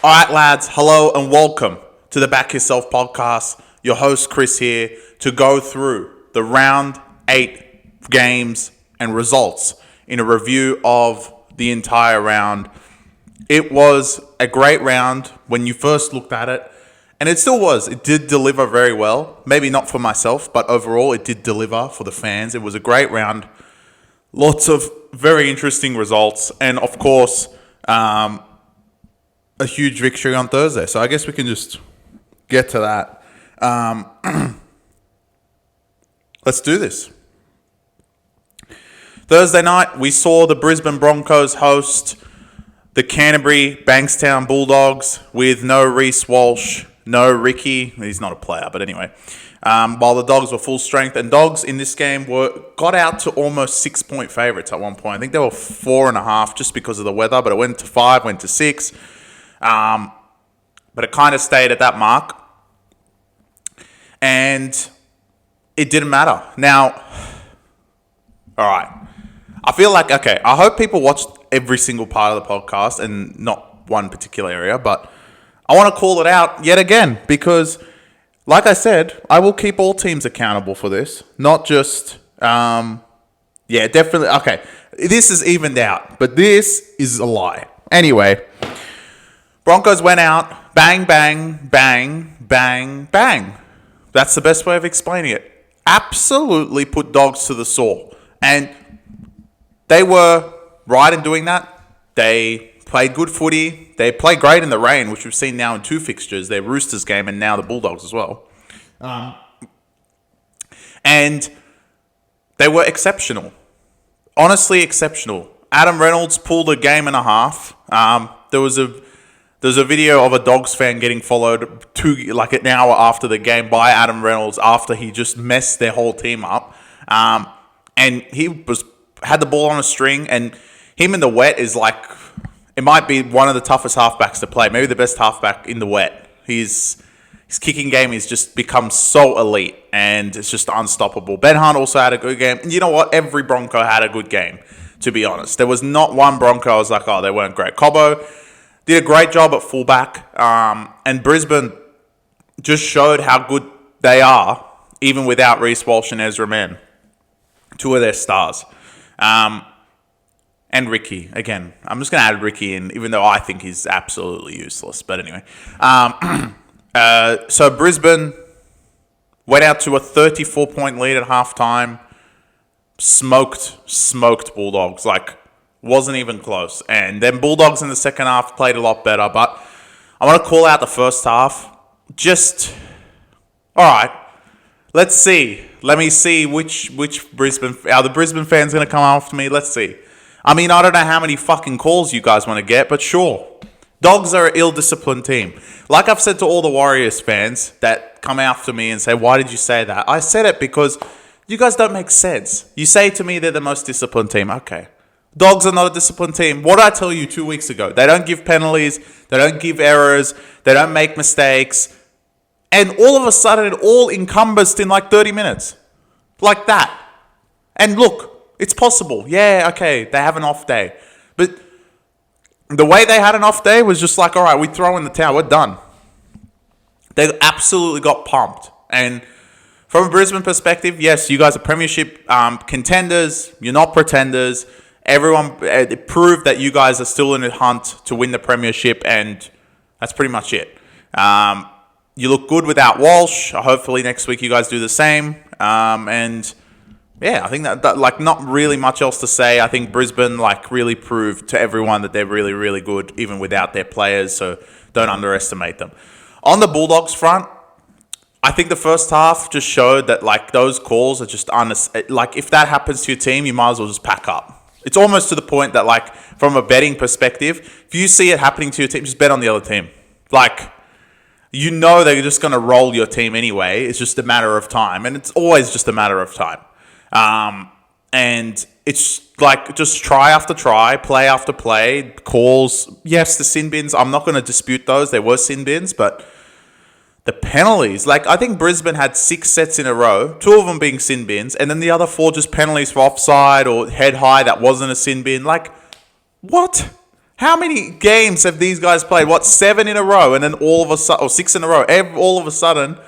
All right, lads, hello and welcome to the Back Yourself podcast. Your host, Chris, here to go through the round 8 games and results in a review of the entire round. It was a great round when you first looked at it, and it still was. It did deliver very well. Maybe not for myself, but overall, it did deliver for the fans. It was a great round. Lots of very interesting results, and of course, a huge victory on Thursday. So I guess we can just get to that. Let's do this. Thursday night, we saw the Brisbane Broncos host the Canterbury Bankstown Bulldogs with no Reece Walsh, no Ricky. He's not a player, but anyway. While the Dogs were full strength. And Dogs in this game got out to almost 6-point favourites at one point. I think they were 4.5 just because of the weather, but it went to 5, went to 6. But it kind of stayed at that mark. And it didn't matter. Now, all right. I feel like, okay, I hope people watched every single part of the podcast and not one particular area, but I want to call it out yet again because, like I said, I will keep all teams accountable for this, not just, definitely, okay, this is evened out, but this is a lie. Anyway, Broncos went out, bang, bang, bang, bang, bang. That's the best way of explaining it. Absolutely put Dogs to the sword. And they were right in doing that. They played good footy. They played great in the rain, which we've seen now in 2 fixtures, their Roosters game and now the Bulldogs as well. And they were exceptional. Honestly, exceptional. Adam Reynolds pulled a game and a half. There was a video of a Dogs fan getting followed like an hour after the game by Adam Reynolds after he just messed their whole team up. And he had the ball on a string, and him in the wet is like, it might be one of the toughest halfbacks to play, maybe the best halfback in the wet. His kicking game has just become so elite, and it's just unstoppable. Ben Hunt also had a good game. And you know what? Every Bronco had a good game, to be honest. There was not one Bronco I was like, oh, they weren't great. Cobbo did a great job at fullback, and Brisbane just showed how good they are, even without Reece Walsh and Ezra Mann, 2 of their stars. And Ricky, again, I'm just going to add Ricky in, even though I think he's absolutely useless. But anyway, so Brisbane went out to a 34-point lead at halftime, smoked Bulldogs, like wasn't even close. And then Bulldogs in the second half played a lot better. But I want to call out the first half. Just, all right, let's see. Let me see which Brisbane, are the Brisbane fans going to come after me? Let's see. I mean, I don't know how many fucking calls you guys want to get, but sure. Dogs are an ill-disciplined team. Like I've said to all the Warriors fans that come after me and say, why did you say that? I said it because you guys don't make sense. You say to me they're the most disciplined team. Okay. Dogs are not a disciplined team. What did I tell you 2 weeks ago? They don't give penalties. They don't give errors. They don't make mistakes. And all of a sudden, it all encompassed in like 30 minutes. Like that. And look, it's possible. Yeah, okay, they have an off day. But the way they had an off day was just like, all right, we throw in the towel. We're done. They absolutely got pumped. And from a Brisbane perspective, yes, you guys are premiership contenders. You're not pretenders. Everyone it proved that you guys are still in a hunt to win the premiership, and that's pretty much it. You look good without Walsh. Hopefully next week you guys do the same. And yeah, I think that like not really much else to say. I think Brisbane like really proved to everyone that they're really, really good even without their players. So don't underestimate them. On the Bulldogs front, I think the first half just showed that like those calls are just like if that happens to your team, you might as well just pack up. It's almost to the point that like from a betting perspective, if you see it happening to your team, just bet on the other team. Like, you know they're just going to roll your team anyway. It's just a matter of time. And it's always just a matter of time. And it's like just try after try, play after play, calls. Yes, the sin bins, I'm not going to dispute those. There were sin bins, but the penalties, like I think Brisbane had 6 sets in a row, 2 of them being sin bins, and then the other 4 just penalties for offside or head high that wasn't a sin bin. Like, what? How many games have these guys played? What, 7 in a row? And then all of a sudden, or 6 in a row, all of a sudden,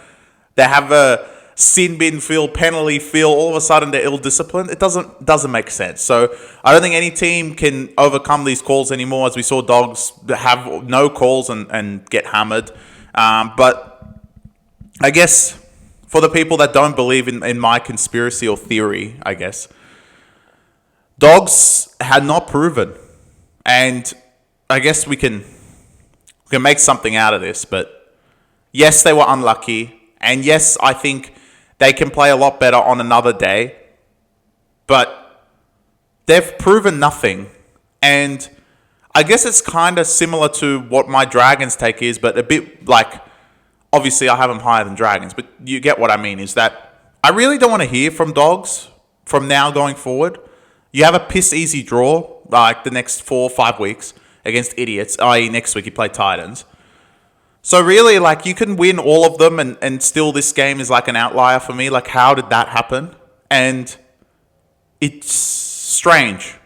they have a sin bin feel, penalty feel. All of a sudden, they're ill-disciplined. It doesn't make sense. So I don't think any team can overcome these calls anymore, as we saw Dogs have no calls and get hammered. But I guess for the people that don't believe in my conspiracy or theory, I guess, Dogs had not proven. And I guess we can make something out of this. But yes, they were unlucky. And yes, I think they can play a lot better on another day. But they've proven nothing. And I guess it's kind of similar to what my Dragons take is, but a bit like, obviously I have them higher than Dragons, but you get what I mean, is that I really don't want to hear from Dogs from now going forward. You have a piss easy draw, like the next 4 or 5 weeks against idiots, i.e. next week you play Titans. So really, like, you can win all of them and still this game is like an outlier for me. Like, how did that happen? And it's strange.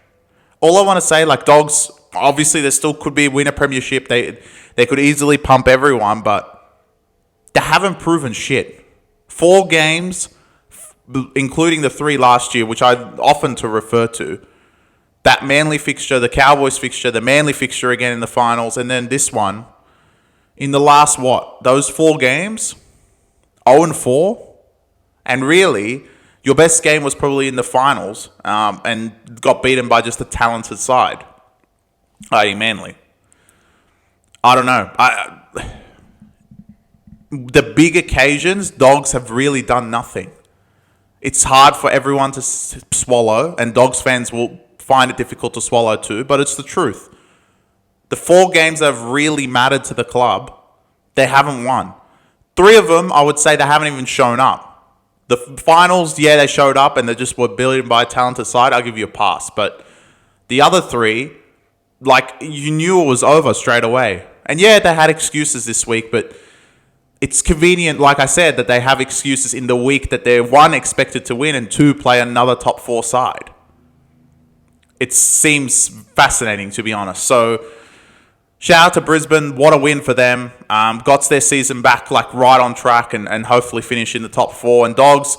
All I want to say, like, Dogs, obviously they still could win a premiership. They could easily pump everyone, but they haven't proven shit. 4 games, including the 3 last year, which I often to refer to. That Manly fixture, the Cowboys fixture, the Manly fixture again in the finals, and then this one. In the last, those 4 games? 0-4? And really, your best game was probably in the finals, and got beaten by just a talented side, i.e. Manly. I don't know. The big occasions, Dogs have really done nothing. It's hard for everyone to swallow, and Dogs fans will find it difficult to swallow too, but it's the truth. The 4 games that have really mattered to the club, they haven't won. 3 of them, I would say, they haven't even shown up. The finals, yeah, they showed up and they just were beaten by a talented side. I'll give you a pass. But the other 3, like, you knew it was over straight away. And yeah, they had excuses this week, but it's convenient, like I said, that they have excuses in the week that they're 1, expected to win, and 2, play another top 4 side. It seems fascinating, to be honest. So, shout out to Brisbane. What a win for them. Got their season back, like, right on track and hopefully finish in the top 4. And Dogs,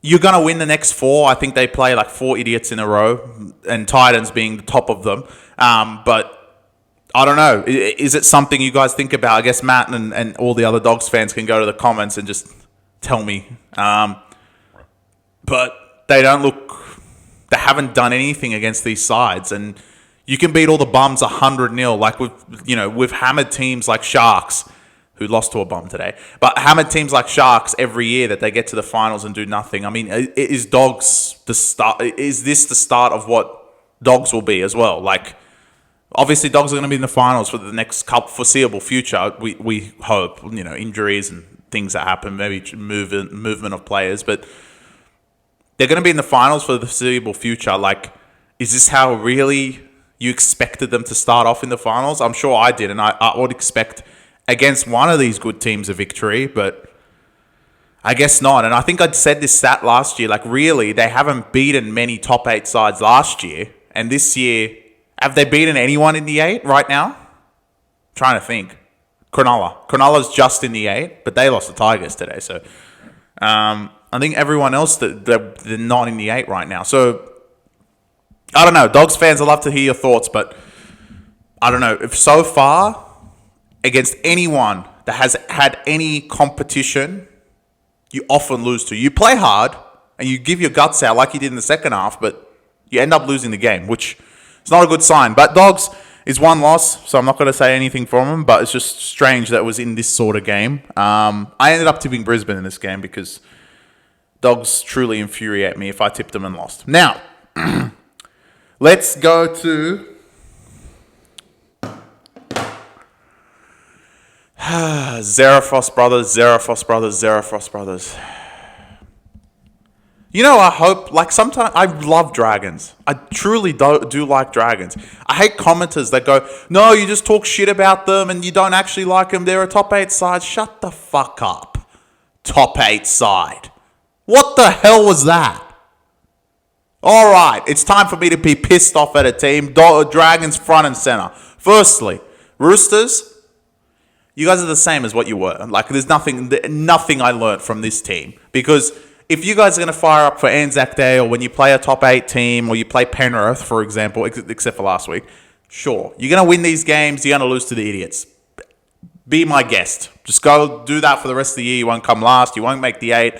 you're going to win the next 4. I think they play like 4 idiots in a row, and Titans being the top of them. But I don't know. Is it something you guys think about? I guess Matt and all the other Dogs fans can go to the comments and just tell me. But they don't look... They haven't done anything against these sides, and you can beat all the bums 100-0. Like, we've hammered teams like Sharks, who lost to a bum today, but hammered teams like Sharks every year that they get to the finals and do nothing. I mean, is Dogs the start? Is this the start of what Dogs will be as well? Like, obviously, Dogs are going to be in the finals for the next foreseeable future. We hope, injuries and things that happen, maybe movement of players, but they're going to be in the finals for the foreseeable future. Like, is this how really you expected them to start off in the finals? I'm sure I did, and I would expect against one of these good teams a victory, but I guess not. And I think I'd said this stat last year. Like, really, they haven't beaten many top 8 sides last year, and this year, have they beaten anyone in the 8 right now? I'm trying to think. Cronulla's just in the 8, but they lost the Tigers today, so... I think everyone else, they're not in the 8 right now. So, I don't know. Dogs fans, I'd love to hear your thoughts, but I don't know. If so far, against anyone that has had any competition, you often lose to. You play hard, and you give your guts out like you did in the second half, but you end up losing the game, which is not a good sign. But Dogs is 1 loss, so I'm not going to say anything from them, but it's just strange that it was in this sort of game. I ended up tipping Brisbane in this game because Dogs truly infuriate me if I tipped them and lost. Now, let's go to Xerafos Brothers. I hope, like, sometimes I love Dragons. I truly do like Dragons. I hate commenters that go, no, you just talk shit about them and you don't actually like them. They're a top 8 side. Shut the fuck up. Top 8 side. What the hell was that? All right, it's time for me to be pissed off at a team. Dragons front and center. Firstly, Roosters, you guys are the same as what you were. Like, there's nothing I learnt from this team. Because if you guys are going to fire up for Anzac Day, or when you play a top 8 team, or you play Penrith, for example, except for last week, sure, you're going to win these games, you're going to lose to the idiots. Be my guest. Just go do that for the rest of the year. You won't come last. You won't make the 8.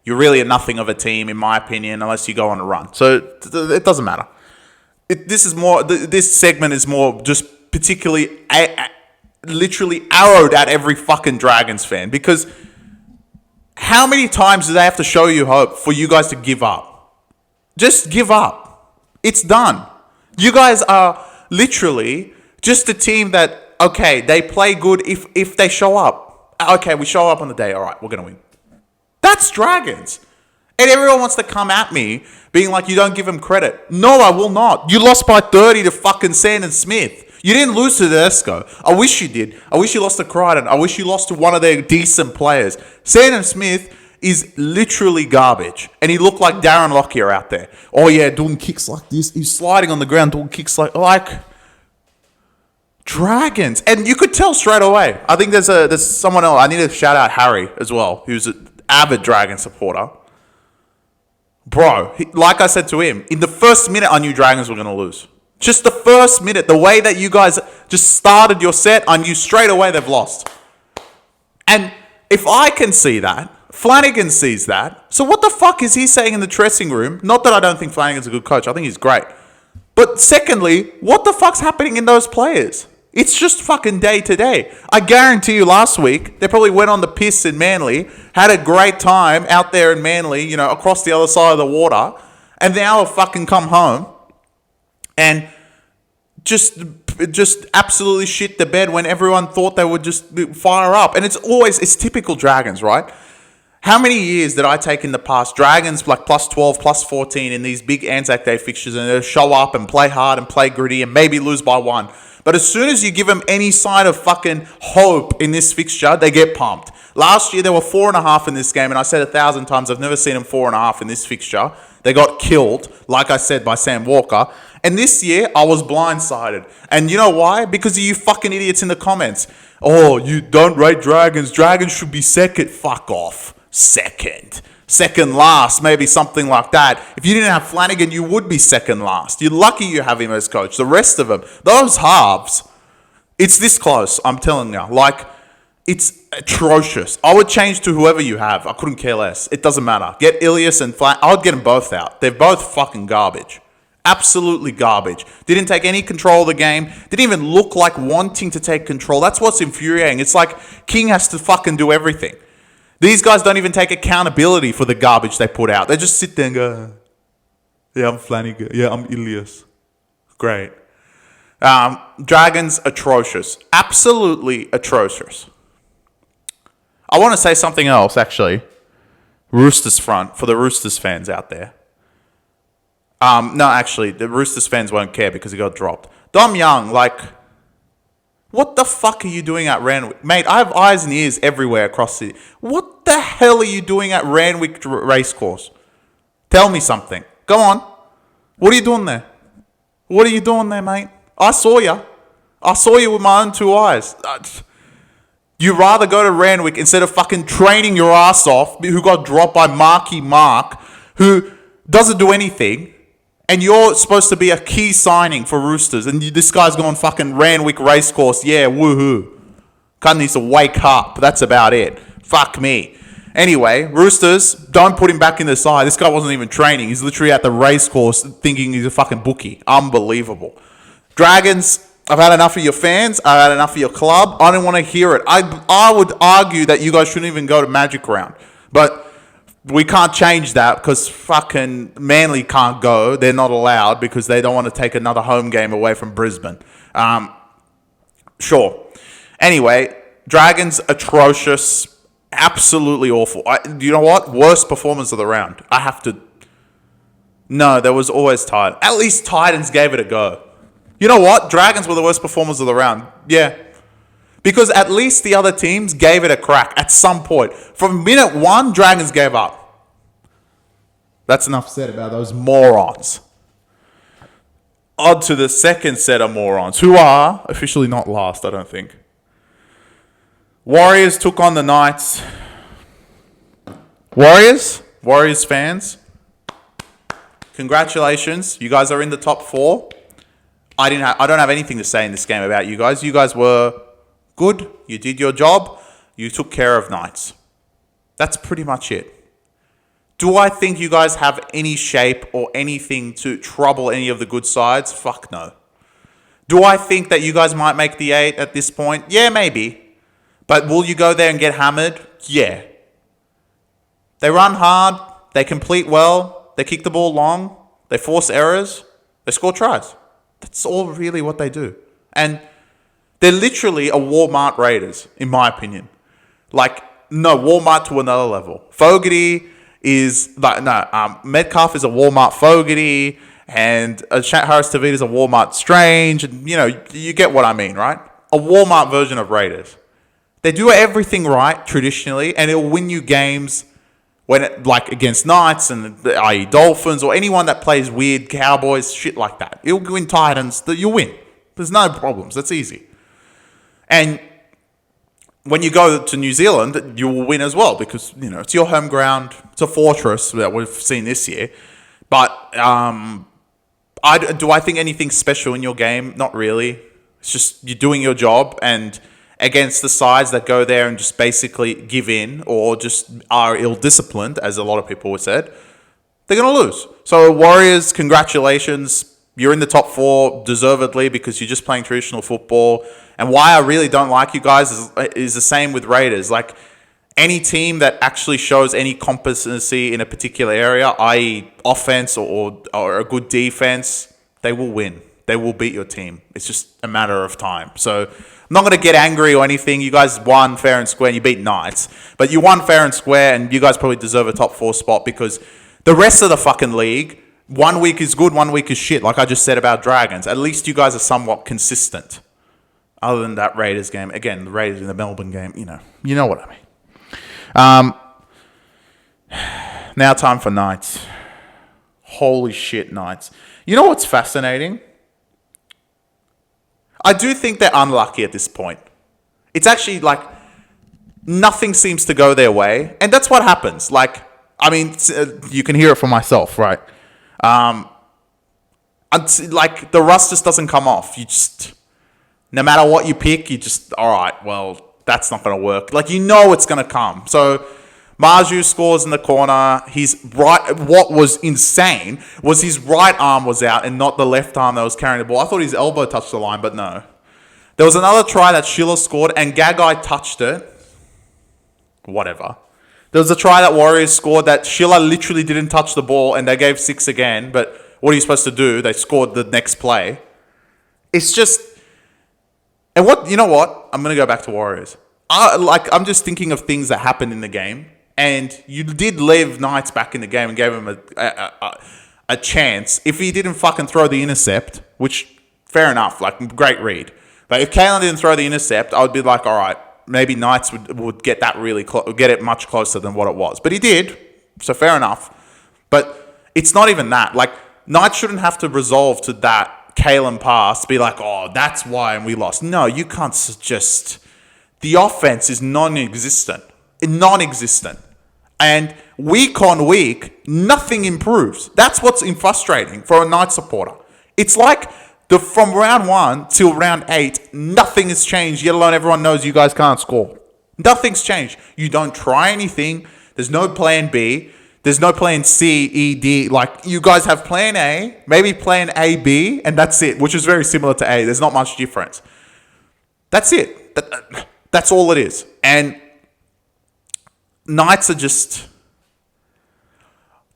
You're really a nothing of a team, in my opinion, unless you go on a run. So it doesn't matter. This segment is more just particularly literally arrowed at every fucking Dragons fan, because how many times do they have to show you hope for you guys to give up? Just give up. It's done. You guys are literally just a team that, okay, they play good if they show up. Okay, we show up on the day. All right, we're going to win. That's Dragons. And everyone wants to come at me being like, you don't give them credit. No, I will not. You lost by 30 to fucking Sandon Smith. You didn't lose to Tedesco. I wish you did. I wish you lost to Crichton. I wish you lost to one of their decent players. Sandon Smith is literally garbage. And he looked like Darren Lockyer out there. Oh yeah, doing kicks like this. He's sliding on the ground doing kicks like Dragons. And you could tell straight away. I think there's someone else. I need to shout out Harry as well, who's an avid Dragon supporter. Bro, like I said to him, in the first minute I knew Dragons were going to lose. Just the first minute, the way that you guys just started your set, I knew straight away they've lost. And if I can see that, Flanagan sees that. So what the fuck is he saying in the dressing room? Not that I don't think Flanagan's a good coach. I think he's great. But secondly, what the fuck's happening in those players? It's just fucking day to day. I guarantee you last week, they probably went on the piss in Manly, had a great time out there in Manly, across the other side of the water, and now have fucking come home and just absolutely shit the bed when everyone thought they would just fire up. And it's typical Dragons, right? How many years did I take in the past? Dragons like plus 12, plus 14 in these big Anzac Day fixtures, and they'll show up and play hard and play gritty and maybe lose by 1. But as soon as you give them any sign of fucking hope in this fixture, they get pumped. Last year, they were 4.5 in this game, and I said 1,000 times, I've never seen them 4.5 in this fixture. They got killed, like I said, by Sam Walker. And this year, I was blindsided. And you know why? Because of you fucking idiots in the comments. Oh, you don't rate Dragons. Dragons should be second. Fuck off. Second last, maybe something like that. If you didn't have Flanagan, you would be second last. You're lucky you have him as coach. The rest of them, those halves, it's this close, I'm telling you. Like, it's atrocious. I would change to whoever you have. I couldn't care less. It doesn't matter. Get Ilias and Flanagan. I would get them both out. They're both fucking garbage. Absolutely garbage. Didn't take any control of the game. Didn't even look like wanting to take control. That's what's infuriating. It's like King has to fucking do everything. These guys don't even take accountability for the garbage they put out. They just sit there and go, yeah, I'm Flanagan. Yeah, I'm Ilias. Great. Dragons, atrocious. Absolutely atrocious. I want to say something else, actually. Roosters front, for the Roosters fans out there. No, actually, the Roosters fans won't care because he got dropped. Dom Young, what the fuck are you doing at Randwick? Mate, I have eyes and ears everywhere across the... What the hell are you doing at Randwick Racecourse? Tell me something. Go on. What are you doing there? What are you doing there, mate? I saw you. I saw you with my own 2 eyes. You rather go to Randwick instead of fucking training your ass off, who got dropped by Marky Mark, who doesn't do anything... And you're supposed to be a key signing for Roosters. And this guy's going fucking Randwick Racecourse. Yeah, woohoo. Kind of needs to wake up. That's about it. Fuck me. Anyway, Roosters, don't put him back in the side. This guy wasn't even training. He's literally at the racecourse thinking he's a fucking bookie. Unbelievable. Dragons, I've had enough of your fans. I've had enough of your club. I don't want to hear it. I would argue that you guys shouldn't even go to Magic Round. But... we can't change that because fucking Manly can't go. They're not allowed because they don't want to take another home game away from Brisbane. Sure. Anyway, Dragons, atrocious. Absolutely awful. You know what? Worst performance of the round. I have to... No, there was always Titans. At least Titans gave it a go. You know what? Dragons were the worst performers of the round. Yeah. Because at least the other teams gave it a crack at some point. From minute 1, Dragons gave up. That's enough said about those morons. On to the second set of morons, who are officially not last, I don't think. Warriors took on the Knights. Warriors fans, congratulations. You guys are in the top 4. I don't have anything to say in this game about you guys. You guys were good. You did your job. You took care of Knights. That's pretty much it. Do I think you guys have any shape or anything to trouble any of the good sides? Fuck no. Do I think that you guys might make the 8 at this point? Yeah, maybe. But will you go there and get hammered? Yeah. They run hard. They complete well. They kick the ball long. They force errors. They score tries. That's all really what they do. And they're literally a Walmart Raiders, in my opinion. Like, no, Walmart to another level. Fogarty is like Metcalf is a Walmart Fogarty, and Harris Tavita is a Walmart Strange, and you get what I mean, right? A Walmart version of Raiders. They do everything right traditionally, and it'll win you games like against Knights and i.e. Dolphins or anyone that plays weird Cowboys shit like that. It'll win Titans. You'll win. There's no problems. That's easy. And when you go to New Zealand, you will win as well because, it's your home ground. It's a fortress that we've seen this year. But do I think anything special in your game? Not really. It's just you're doing your job, and against the sides that go there and just basically give in or just are ill-disciplined, as a lot of people have said, they're going to lose. So Warriors, congratulations. You're in the top 4 deservedly because you're just playing traditional football. And why I really don't like you guys is the same with Raiders. Like, any team that actually shows any competency in a particular area, i.e. offense or a good defense, they will win. They will beat your team. It's just a matter of time. So I'm not going to get angry or anything. You guys won fair and square and you beat Knights. But you won fair and square, and you guys probably deserve a top 4 spot because the rest of the fucking league, 1 week is good, 1 week is shit. Like I just said about Dragons. At least you guys are somewhat consistent. Other than that Raiders game. Again, the Raiders in the Melbourne game, you know what I mean. Now time for Knights. Holy shit, Knights. You know what's fascinating? I do think they're unlucky at this point. It's actually like nothing seems to go their way. And that's what happens. Like, I mean, you can hear it from myself, right? Like the rust just doesn't come off. No matter what you pick, all right, well, that's not going to work. Like, it's going to come. So Marju scores in the corner. What was insane was his right arm was out and not the left arm that was carrying the ball. I thought his elbow touched the line, but no. There was another try that Schiller scored and Gagai touched it. Whatever. There was a try that Warriors scored that Schiller literally didn't touch the ball and they gave 6 again. But what are you supposed to do? They scored the next play. It's just... And you know what? I'm going to go back to Warriors. I'm just thinking of things that happened in the game. And you did leave Knights back in the game and gave him a chance. If he didn't fucking throw the intercept, which, fair enough, like, great read. But if Kalen didn't throw the intercept, I would be like, all right, maybe Knights would get that get it much closer than what it was. But he did, so fair enough. But it's not even that. Like, Knights shouldn't have to resolve to that Kalen pass to be like, oh, that's why we lost. No, you can't just... The offense is non-existent. And week on week, nothing improves. That's what's frustrating for a Knights supporter. It's like from round 1 till round 8, nothing has changed, yet alone everyone knows you guys can't score. Nothing's changed. You don't try anything. There's no plan B. There's no plan C, E, D. Like, you guys have plan A, maybe plan A, B, and that's it, which is very similar to A. There's not much difference. That's it. That's all it is. And Knights are just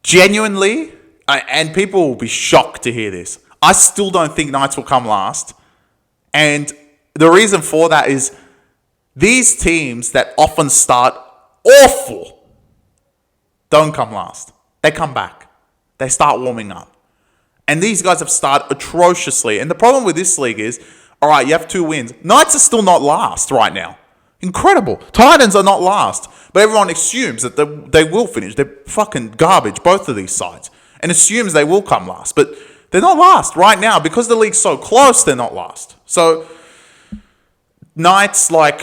genuinely, and people will be shocked to hear this, I still don't think Knights will come last. And the reason for that is these teams that often start awful don't come last. They come back. They start warming up. And these guys have started atrociously. And the problem with this league is, all right, you have 2 wins. Knights are still not last right now. Incredible. Titans are not last. But everyone assumes that they will finish. They're fucking garbage, both of these sides. And assumes they will come last. But They're not last right now because the league's so close. They're not last. So Knights, like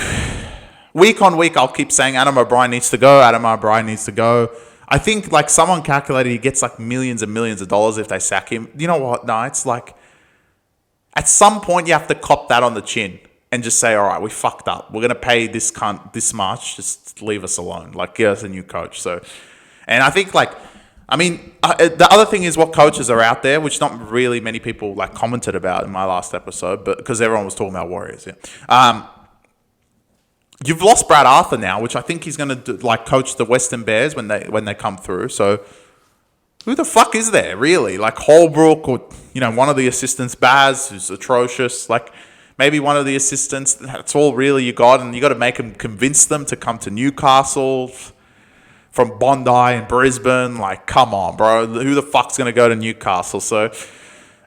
week on week, I'll keep saying Adam O'Brien needs to go. Adam O'Brien needs to go. I think like someone calculated he gets like millions and millions of dollars if they sack him. You know what, Knights? Like at some point you have to cop that on the chin and just say, all right, we fucked up. We're gonna pay this cunt this much. Just leave us alone. Like get us a new coach. So, and I think like. I mean, the other thing is what coaches are out there, which not really many people like commented about in my last episode, but because everyone was talking about Warriors. Yeah. You've lost Brad Arthur now, which I think he's going to like coach the Western Bears when they come through. So who the fuck is there really? Like Holbrook or one of the assistants, Baz, who's atrocious. Like maybe one of the assistants. That's all really you got, and you got to make them convince them to come to Newcastle. From Bondi and Brisbane, like, come on, bro. Who the fuck's going to go to Newcastle? So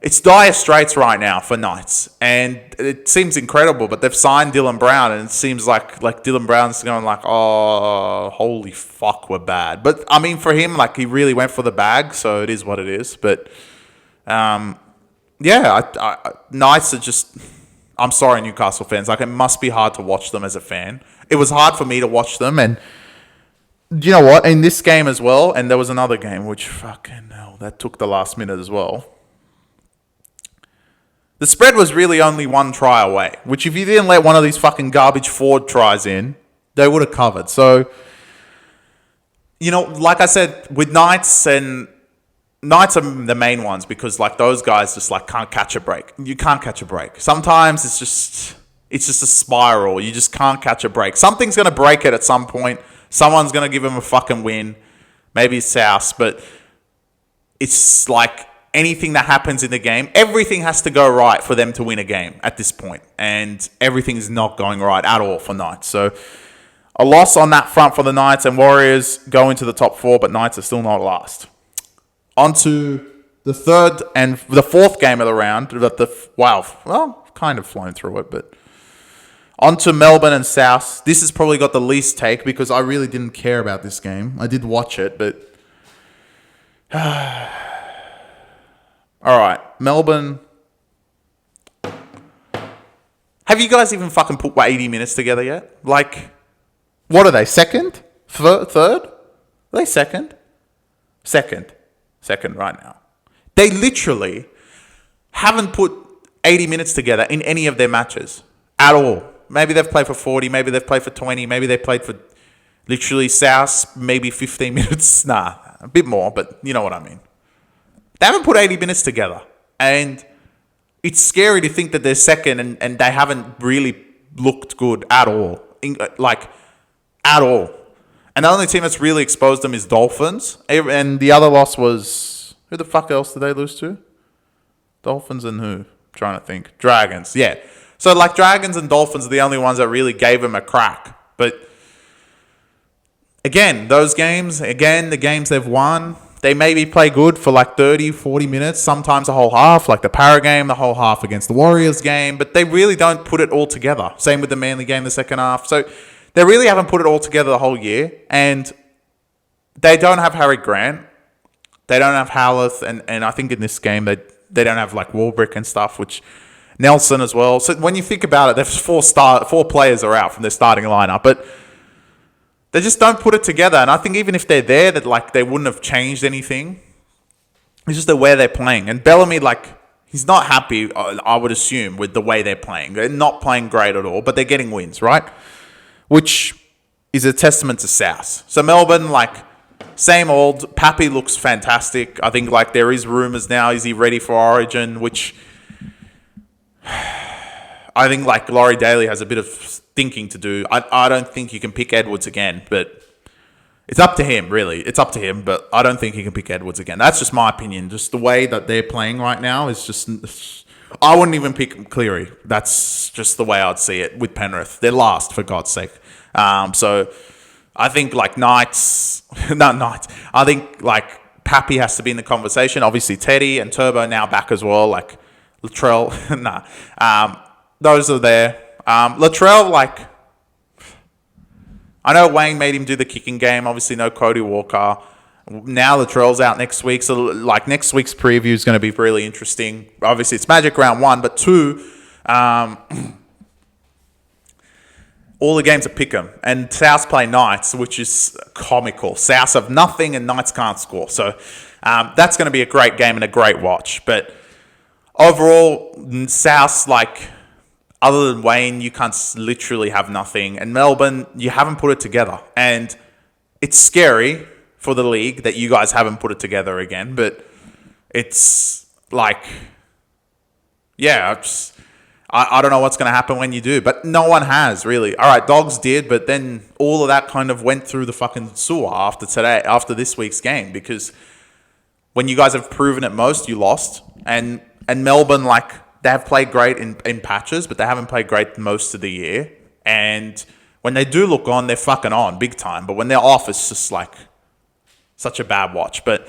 it's dire straits right now for Knights. And it seems incredible, but they've signed Dylan Brown, and it seems like Dylan Brown's going like, oh, holy fuck, we're bad. But, I mean, for him, like, he really went for the bag, so it is what it is. But, Knights are just... I'm sorry, Newcastle fans. Like, it must be hard to watch them as a fan. It was hard for me to watch them, and... You know what? In this game as well, and there was another game which fucking hell, that took the last minute as well. The spread was really only one try away, which if you didn't let one of these fucking garbage Ford tries in, they would have covered. So, like I said, with Knights are the main ones because like those guys just like can't catch a break. You can't catch a break. Sometimes it's just a spiral. You just can't catch a break. Something's going to break it at some point. Someone's going to give him a fucking win. Maybe it's South, but it's like anything that happens in the game, everything has to go right for them to win a game at this point. And everything is not going right at all for Knights. So a loss on that front for the Knights, and Warriors go into the top 4, but Knights are still not last. On to the third and the fourth game of the round. Kind of flown through it, but... On to Melbourne and South. This has probably got the least take because I really didn't care about this game. I did watch it, but... All right, Melbourne. Have you guys even fucking put 80 minutes together yet? Like, what are they, second? Third? Are they second? Second right now. They literally haven't put 80 minutes together in any of their matches at all. Maybe they've played for 40, maybe they've played for 20, maybe they played for literally South, maybe 15 minutes. Nah, a bit more, but you know what I mean. They haven't put 80 minutes together. And it's scary to think that they're second and they haven't really looked good at all. At all. And the only team that's really exposed them is Dolphins. And the other loss was... Who the fuck else did they lose to? Dolphins and who? I'm trying to think. Dragons, yeah. So, like, Dragons and Dolphins are the only ones that really gave them a crack. But, again, the games they've won, they maybe play good for, like, 30, 40 minutes, sometimes a whole half, like the Para game, the whole half against the Warriors game, but they really don't put it all together. Same with the Manly game the second half. So, they really haven't put it all together the whole year, and they don't have Harry Grant. They don't have Howlett, and I think in this game, they don't have, like, Warbrick and stuff, which... Nelson as well. So when you think about it, there's four players are out from their starting lineup, but they just don't put it together. And I think even if they're there, that like they wouldn't have changed anything. It's just the way they're playing. And Bellamy, like, he's not happy, I would assume, with the way they're playing. They're not playing great at all, but they're getting wins, right? Which is a testament to South. So Melbourne, like, same old. Pappy looks fantastic. I think like there is rumours now. Is he ready for Origin? Which I think like Laurie Daly has a bit of thinking to do. I don't think you can pick Edwards again, but it's up to him, really. It's up to him, but I don't think he can pick Edwards again. That's just my opinion. Just the way that they're playing right now is just... I wouldn't even pick Cleary. That's just the way I'd see it with Penrith. They're last, for God's sake. So I think like Knights... Not Knights. I think like Pappy has to be in the conversation. Obviously Teddy and Turbo now back as well. Like Latrell... those are there. Latrell, like... I know Wayne made him do the kicking game. Obviously, no Cody Walker. Now Latrell's out next week, so like next week's preview is going to be really interesting. Obviously, it's Magic round 1, but 2, all the games are pick'em, and South play Knights, which is comical. South have nothing, and Knights can't score, so that's going to be a great game and a great watch. But overall, South's like, other than Wayne, you can't literally have nothing, and Melbourne, you haven't put it together, and it's scary for the league that you guys haven't put it together again, but it's like, yeah, I don't know what's going to happen when you do, but no one has, really. All right, Dogs did, but then all of that kind of went through the fucking sewer after this week's game, because when you guys have proven it most, you lost, and Melbourne, like, they have played great in patches, but they haven't played great most of the year, and when they do look on, they're fucking on big time, but when they're off, it's just like such a bad watch. But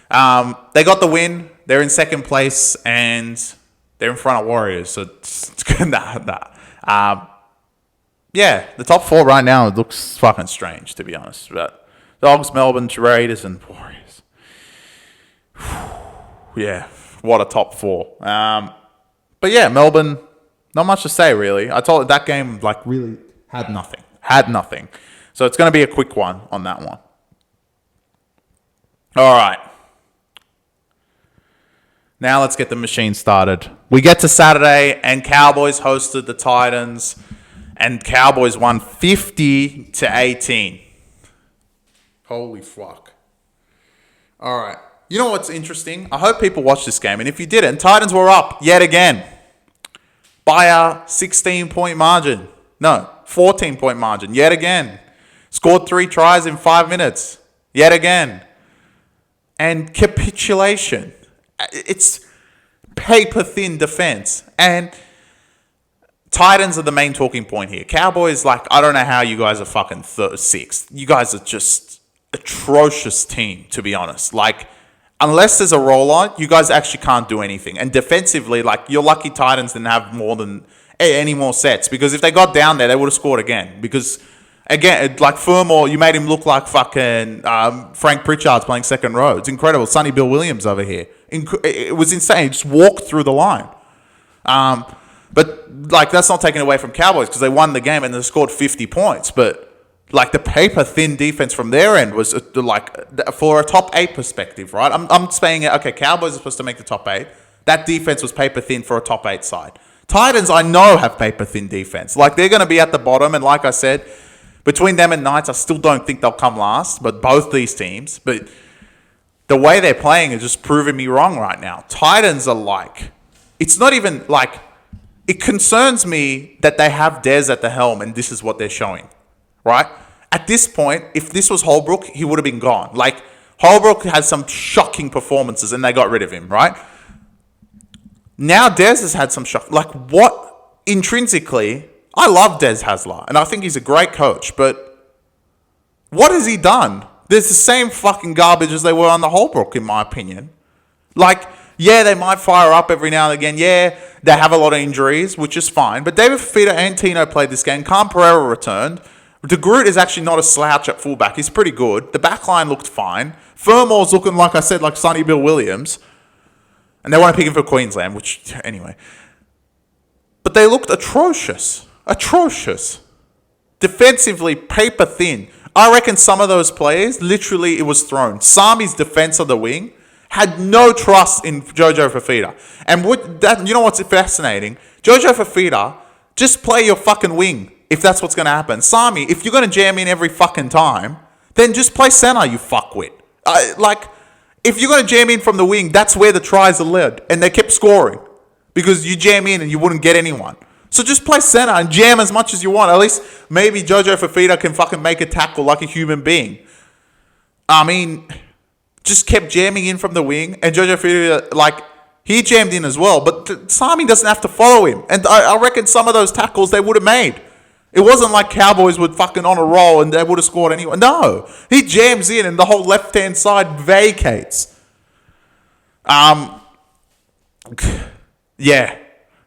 they got the win. They're in second place, and they're in front of Warriors. So it's good. Yeah, the top 4 right now, it looks fucking strange, to be honest. But Dogs, Melbourne, Raiders, and Warriors. Yeah, what a top 4. But yeah, Melbourne, not much to say, really. I told that game, like, really had nothing. So it's going to be a quick one on that one. All right. Now let's get the machine started. We get to Saturday, and Cowboys hosted the Titans, and Cowboys won 50-18. Holy fuck. All right. You know what's interesting? I hope people watch this game, and if you didn't, Titans were up yet again by a 16-point margin. No, 14-point margin yet again. Scored 3 tries in 5 minutes yet again. And capitulation. It's paper-thin defense. And Titans are the main talking point here. Cowboys, like, I don't know how you guys are fucking 6th. You guys are just atrocious team, to be honest. Like, unless there's a roll-on, you guys actually can't do anything. And defensively, like, you're lucky Titans didn't have any more sets. Because if they got down there, they would have scored again. Because, again, like Fermor, you made him look like fucking Frank Pritchard's playing second row. It's incredible. Sonny Bill Williams over here. It was insane. He just walked through the line. But, like, that's not taken away from Cowboys because they won the game and they scored 50 points. But, like, the paper-thin defense from their end was, like, for a top 8 perspective, right? I'm saying, okay, Cowboys are supposed to make the top 8. That defense was paper-thin for a top 8 side. Titans, I know, have paper-thin defense. Like, they're going to be at the bottom, and like I said, between them and Knights, I still don't think they'll come last, but both these teams. But the way they're playing is just proving me wrong right now. Titans are like, it's not even like, it concerns me that they have Dez at the helm and this is what they're showing, right? At this point, if this was Holbrook, he would have been gone. Like, Holbrook had some shocking performances and they got rid of him, right? Now Dez has had some shock. Like, what intrinsically, I love Des Hasler and I think he's a great coach, but what has he done? There's the same fucking garbage as they were on the Holbrook, in my opinion. Like, yeah, they might fire up every now and again. Yeah, they have a lot of injuries, which is fine. But David Fifita and Tino played this game. Khan Pereira returned. De Groot is actually not a slouch at fullback. He's pretty good. The back line looked fine. Fermor's looking, like I said, like Sonny Bill Williams. And they want to pick him for Queensland, which, anyway. But they looked atrocious. Atrocious. Defensively, paper thin. I reckon some of those players, literally, it was thrown. Sami's defense of the wing had no trust in Jojo Fifita. And you know what's fascinating? Jojo Fifita, just play your fucking wing if that's what's going to happen. Sami, if you're going to jam in every fucking time, then just play center, you fuckwit. If you're going to jam in from the wing, that's where the tries are led. And they kept scoring because you jam in and you wouldn't get anyone. So just play center and jam as much as you want. At least maybe Jojo Fifita can fucking make a tackle like a human being. I mean, just kept jamming in from the wing. And Jojo Fifita, like, he jammed in as well. But Sami doesn't have to follow him. And I reckon some of those tackles they would have made. It wasn't like Cowboys would fucking on a roll and they would have scored anyway. No. He jams in and the whole left-hand side vacates. Yeah.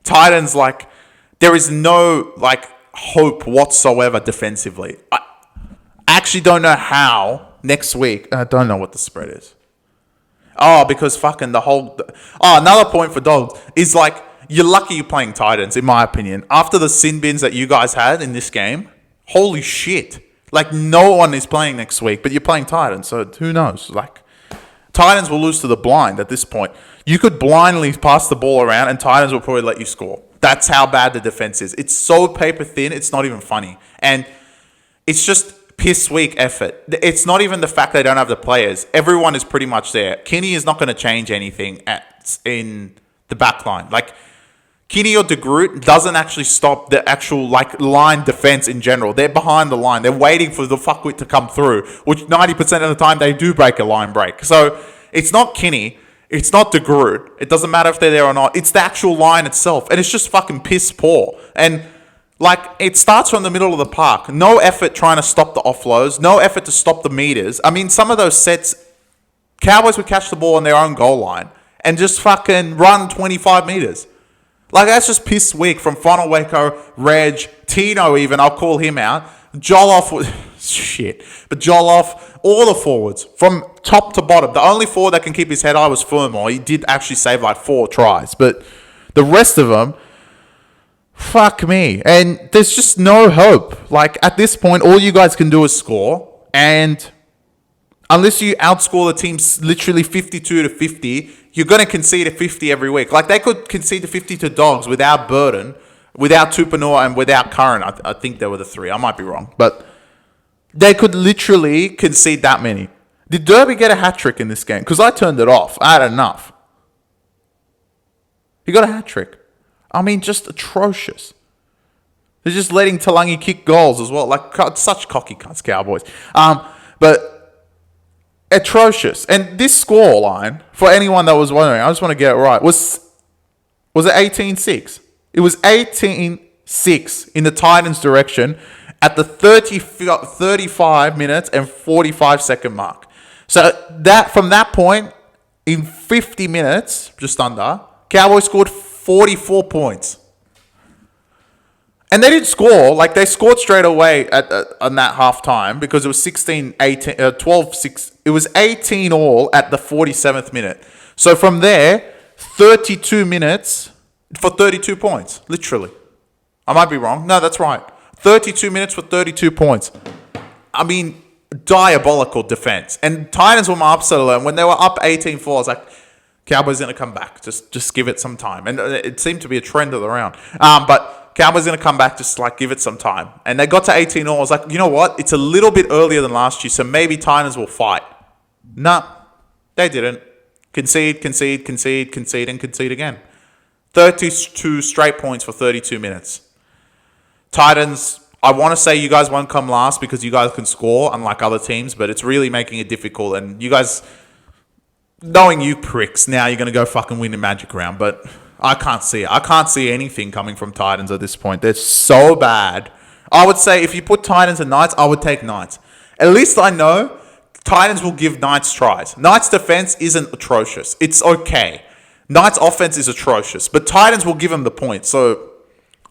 Titans, like, there is no, like, hope whatsoever defensively. I actually don't know how next week. I don't know what the spread is. Oh, because fucking another point for dogs is like, you're lucky you're playing Titans, in my opinion. After the sin bins that you guys had in this game, holy shit. Like, no one is playing next week, but you're playing Titans, so who knows? Like, Titans will lose to the blind at this point. You could blindly pass the ball around, and Titans will probably let you score. That's how bad the defense is. It's so paper thin, it's not even funny. And it's just piss weak effort. It's not even the fact they don't have the players. Everyone is pretty much there. Kinney is not going to change anything in the back line. Like, Kinney or De Groot doesn't actually stop the actual like line defense in general. They're behind the line. They're waiting for the fuckwit to come through, which 90% of the time they do break a line break. So it's not Kinney. It's not De Groot. It doesn't matter if they're there or not. It's the actual line itself. And it's just fucking piss poor. And like, it starts from the middle of the park. No effort trying to stop the offloads. No effort to stop the meters. I mean, some of those sets, Cowboys would catch the ball on their own goal line and just fucking run 25 meters. Like, that's just piss weak from Fonoweko, Reg, Tino even, I'll call him out. Joloff was shit. But Joloff, all the forwards, from top to bottom. The only forward that can keep his head high was Fermor. He did actually save like 4 tries. But the rest of them, fuck me. And there's just no hope. Like, at this point, all you guys can do is score. And unless you outscore the team literally 52-50, you're going to concede a 50 every week. Like, they could concede a 50 to Dogs without Burden, without Tupanua, and without Curran. I think they were the 3. I might be wrong. But they could literally concede that many. Did Derby get a hat-trick in this game? Because I turned it off. I had enough. He got a hat-trick. I mean, just atrocious. They're just letting Talangi kick goals as well. Like, such cocky cunts, Cowboys. But atrocious. And this score line, for anyone that was wondering, I just want to get it right, was it 18-6? It was 18-6 in the Titans' direction at the 35 minutes and 45 second mark. So that from that point, in 50 minutes, just under, Cowboys scored 44 points. And they didn't score. Like, they scored straight away on that half time because it was 12-6. It was 18 all at the 47th minute. So from there, 32 minutes for 32 points. Literally. I might be wrong. No, that's right. 32 minutes for 32 points. I mean, diabolical defense. And Titans were my upset alert. When they were up 18-4, I was like, Cowboys going to come back. Just give it some time. And it seemed to be a trend of the round. But Cowboys going to come back, just like give it some time. And they got to 18-all. I was like, you know what? It's a little bit earlier than last year, so maybe Titans will fight. Nah, they didn't. Concede, and concede again. 32 straight points for 32 minutes. Titans, I want to say you guys won't come last because you guys can score, unlike other teams, but it's really making it difficult. And you guys, knowing you pricks, now you're going to go fucking win the Magic Round, but I can't see it. I can't see anything coming from Titans at this point. They're so bad. I would say if you put Titans and Knights, I would take Knights. At least I know Titans will give Knights tries. Knights defense isn't atrocious. It's okay. Knights offense is atrocious, but Titans will give them the points. So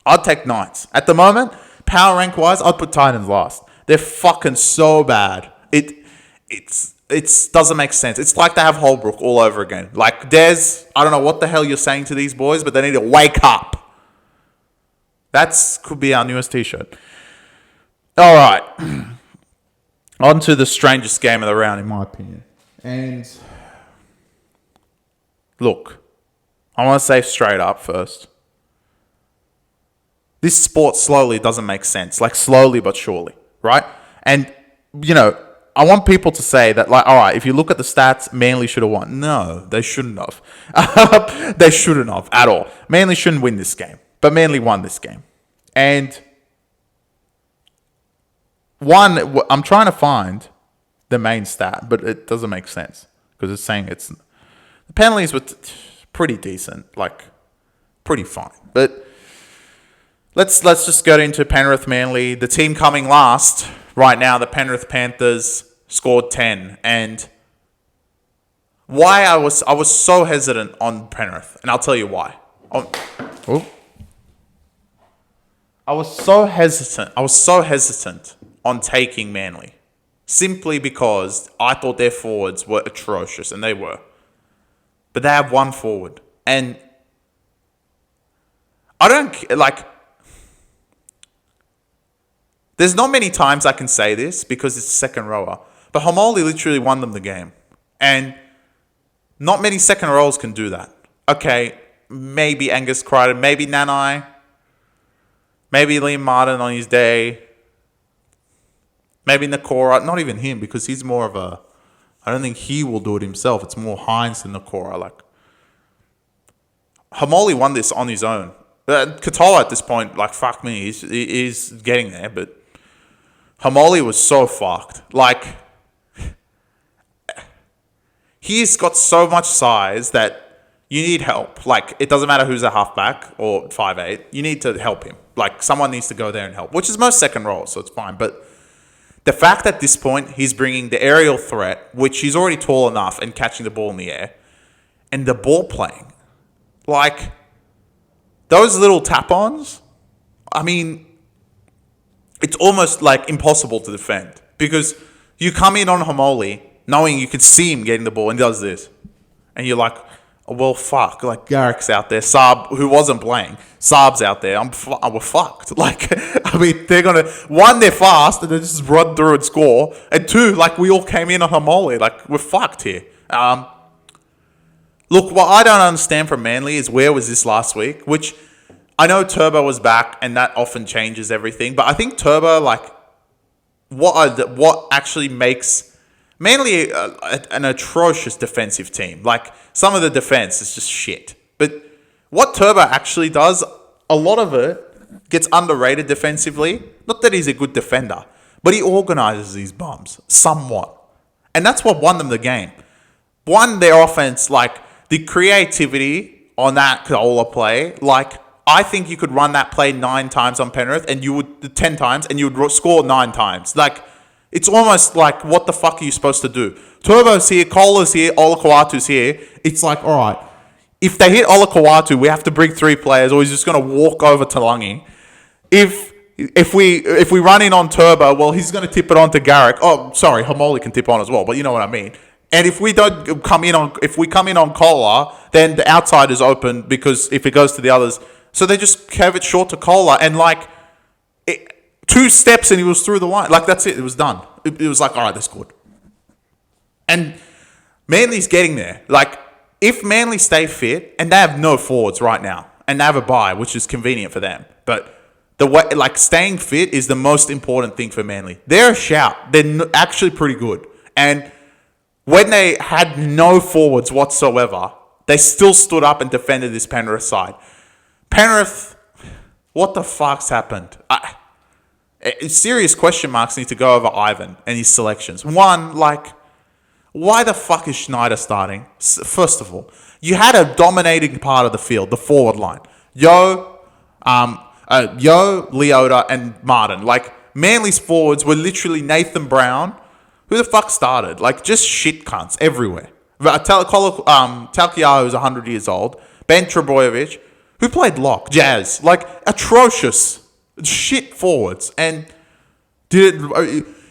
I'd take Knights. At the moment, power rank wise, I'd put Titans last. They're fucking so bad. It doesn't make sense. It's like they have Holbrook all over again. Like, Des, I don't know what the hell you're saying to these boys, but they need to wake up. That could be our newest t-shirt. All right. On to the strangest game of the round, in my opinion. And look, I want to say straight up first. This sport slowly doesn't make sense. Like, slowly but surely, right? And, you know, I want people to say that, like, all right, if you look at the stats, Manly should have won. No, they shouldn't have. They shouldn't have at all. Manly shouldn't win this game. But Manly won this game. And one, I'm trying to find the main stat, but it doesn't make sense. Because it's saying the penalties were pretty decent. Like, pretty fine. But let's just go into Penrith Manly. The team coming last right now, the Penrith Panthers, scored 10. And why I was so hesitant on Penrith, and I'll tell you why. I was so hesitant on taking Manly. simply because I thought their forwards were atrocious, and they were. But they have one forward. And I don't, like, there's not many times I can say this because it's a second rower, but Homoli literally won them the game. And not many second rowers can do that. Okay, maybe Angus Crichton, maybe Nanai, maybe Liam Martin on his day, maybe Nakora, not even him because he's more of a, I don't think he will do it himself. It's more Hines than Nakora. Like, Homoli won this on his own. Katoa at this point, like, fuck me, he's getting there, but Homoli was so fucked. Like, he's got so much size that you need help. Like, it doesn't matter who's a halfback or 5'8", you need to help him. Like, someone needs to go there and help, which is most second rows, so it's fine. But the fact that at this point he's bringing the aerial threat, which he's already tall enough and catching the ball in the air, and the ball playing, like, those little tap-ons, I mean, it's almost, like, impossible to defend. Because you come in on Homoli, knowing you can see him getting the ball, and he does this. And you're like, oh, well, fuck. Like, Garrick's out there. Saab, who wasn't playing. Saab's out there. We're fucked. Like, I mean, they're going to... One, they're fast, and they just run through and score. And two, like, we all came in on Homoli. Like, we're fucked here. Look, what I don't understand from Manly is where was this last week? Which, I know Turbo was back, and that often changes everything. But I think Turbo, like, what actually makes Manly an atrocious defensive team. Like, some of the defense is just shit. But what Turbo actually does, a lot of it gets underrated defensively. Not that he's a good defender, but he organizes these bums somewhat. And that's what won them the game. One, their offense, like, the creativity on that Koula play, like, I think you could run that play 9 times on Penrith, and you would 10 times, and you would score 9 times. Like, it's almost like, what the fuck are you supposed to do? Turbo's here, Cola's here, Olakau'atu's here. It's like, all right, if they hit Olakau'atu, we have to bring 3 players, or he's just going to walk over Talangi. If we run in on Turbo, well, he's going to tip it on to Garrick. Oh, sorry, Homoli can tip on as well, but you know what I mean. And if we come in on Kola, then the outside is open because if it goes to the others, so they just curve it short to Kola, and like 2 steps and he was through the line. Like, that's it. It was done. It was like, all right, that's good. And Manly's getting there. Like, if Manly stay fit, and they have no forwards right now, and they have a bye, which is convenient for them, but the way, like, staying fit is the most important thing for Manly. They're a shout. They're actually pretty good. And when they had no forwards whatsoever, they still stood up and defended this Penrith side. Penrith, what the fuck's happened? Serious question marks need to go over Ivan and his selections. One, like, why the fuck is Schneider starting? First of all, you had a dominating part of the field, the forward line. Leota, and Martin. Like, Manly's forwards were literally Nathan Brown. Who the fuck started? Like, just shit cunts everywhere. Talkiaho is 100 years old. Ben Trebojevic, who played lock, Jazz. Like, atrocious shit forwards. And it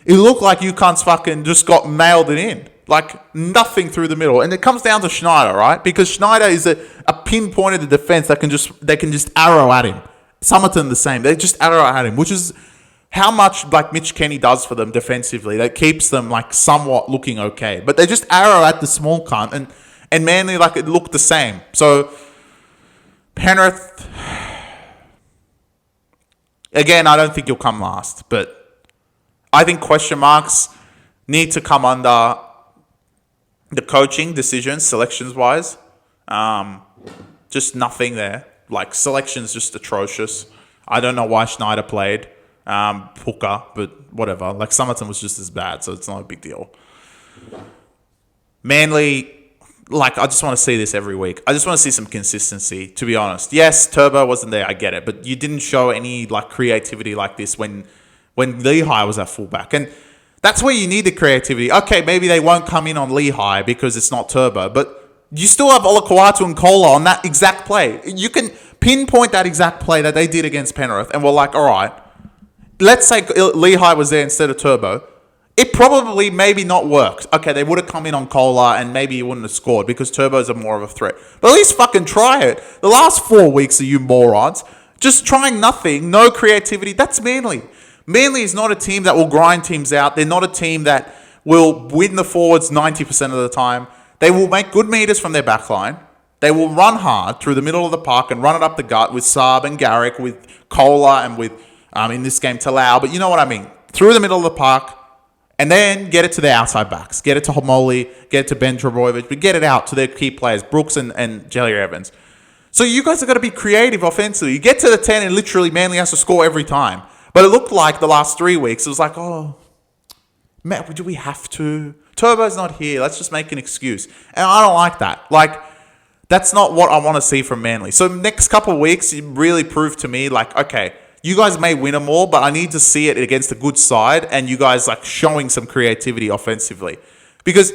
looked like you cunts fucking just got mailed it in. Like, nothing through the middle. And it comes down to Schneider, right? Because Schneider is a pinpoint of the defense that they can just arrow at him. Somerton the same. They just arrow at him, which is how much, like, Mitch Kenny does for them defensively. That keeps them, like, somewhat looking okay. But they just arrow at the small cunt, and Manly, like, it looked the same. So, Penrith, again, I don't think you'll come last. But I think question marks need to come under the coaching decisions, selections-wise. Just nothing there. Like, selection's just atrocious. I don't know why Schneider played. Hooker, but whatever. Like, Somerton was just as bad, so it's not a big deal. Manly, like, I just want to see this every week. I just want to see some consistency, to be honest. Yes, Turbo wasn't there, I get it, but you didn't show any, like, creativity like this when Lehigh was at fullback. And that's where you need the creativity. Okay, maybe they won't come in on Lehigh because it's not Turbo, but you still have Olakau'atu and Kola on that exact play. You can pinpoint that exact play that they did against Penrith, and we're like, all right, let's say Lehigh was there instead of Turbo. it probably maybe not worked. Okay, they would have come in on Cola and maybe you wouldn't have scored because turbos are more of a threat. But at least fucking try it. The last 4 weeks of you morons, just trying nothing, no creativity, that's Manly. Manly is not a team that will grind teams out. They're not a team that will win the forwards 90% of the time. They will make good meters from their backline. They will run hard through the middle of the park and run it up the gut with Saab and Garrick, with Cola and with, in this game, Talau. But you know what I mean. Through the middle of the park, and then get it to their outside backs. Get it to Homoli, get it to Ben Trebojevic, but get it out to their key players, Brooks and Jelly Evans. So you guys have got to be creative offensively. You get to the 10 and literally Manly has to score every time. But it looked like the last 3 weeks, it was like, oh, man, do we have to? Turbo's not here. Let's just make an excuse. And I don't like that. Like, that's not what I want to see from Manly. So next couple of weeks, it really proved to me, like, okay, you guys may win them all, but I need to see it against a good side and you guys like showing some creativity offensively. Because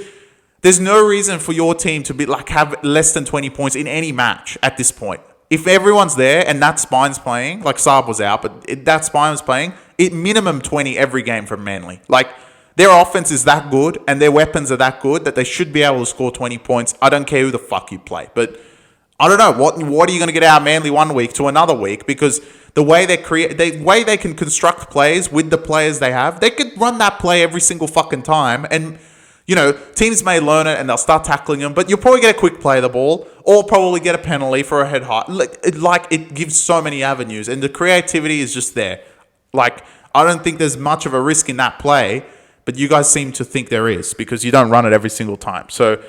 there's no reason for your team to be like have less than 20 points in any match at this point. If everyone's there and that spine's playing, like Saab was out, but that spine was playing, it minimum 20 every game from Manly. Like their offense is that good and their weapons are that good that they should be able to score 20 points. I don't care who the fuck you play, but I don't know what are you going to get out of Manly 1 week to another week because the way they can construct plays with the players they have, they could run that play every single fucking time. And, you know, teams may learn it and they'll start tackling them, but you'll probably get a quick play of the ball or probably get a penalty for a head high. It gives so many avenues and the creativity is just there. Like, I don't think there's much of a risk in that play, but you guys seem to think there is because you don't run it every single time. So,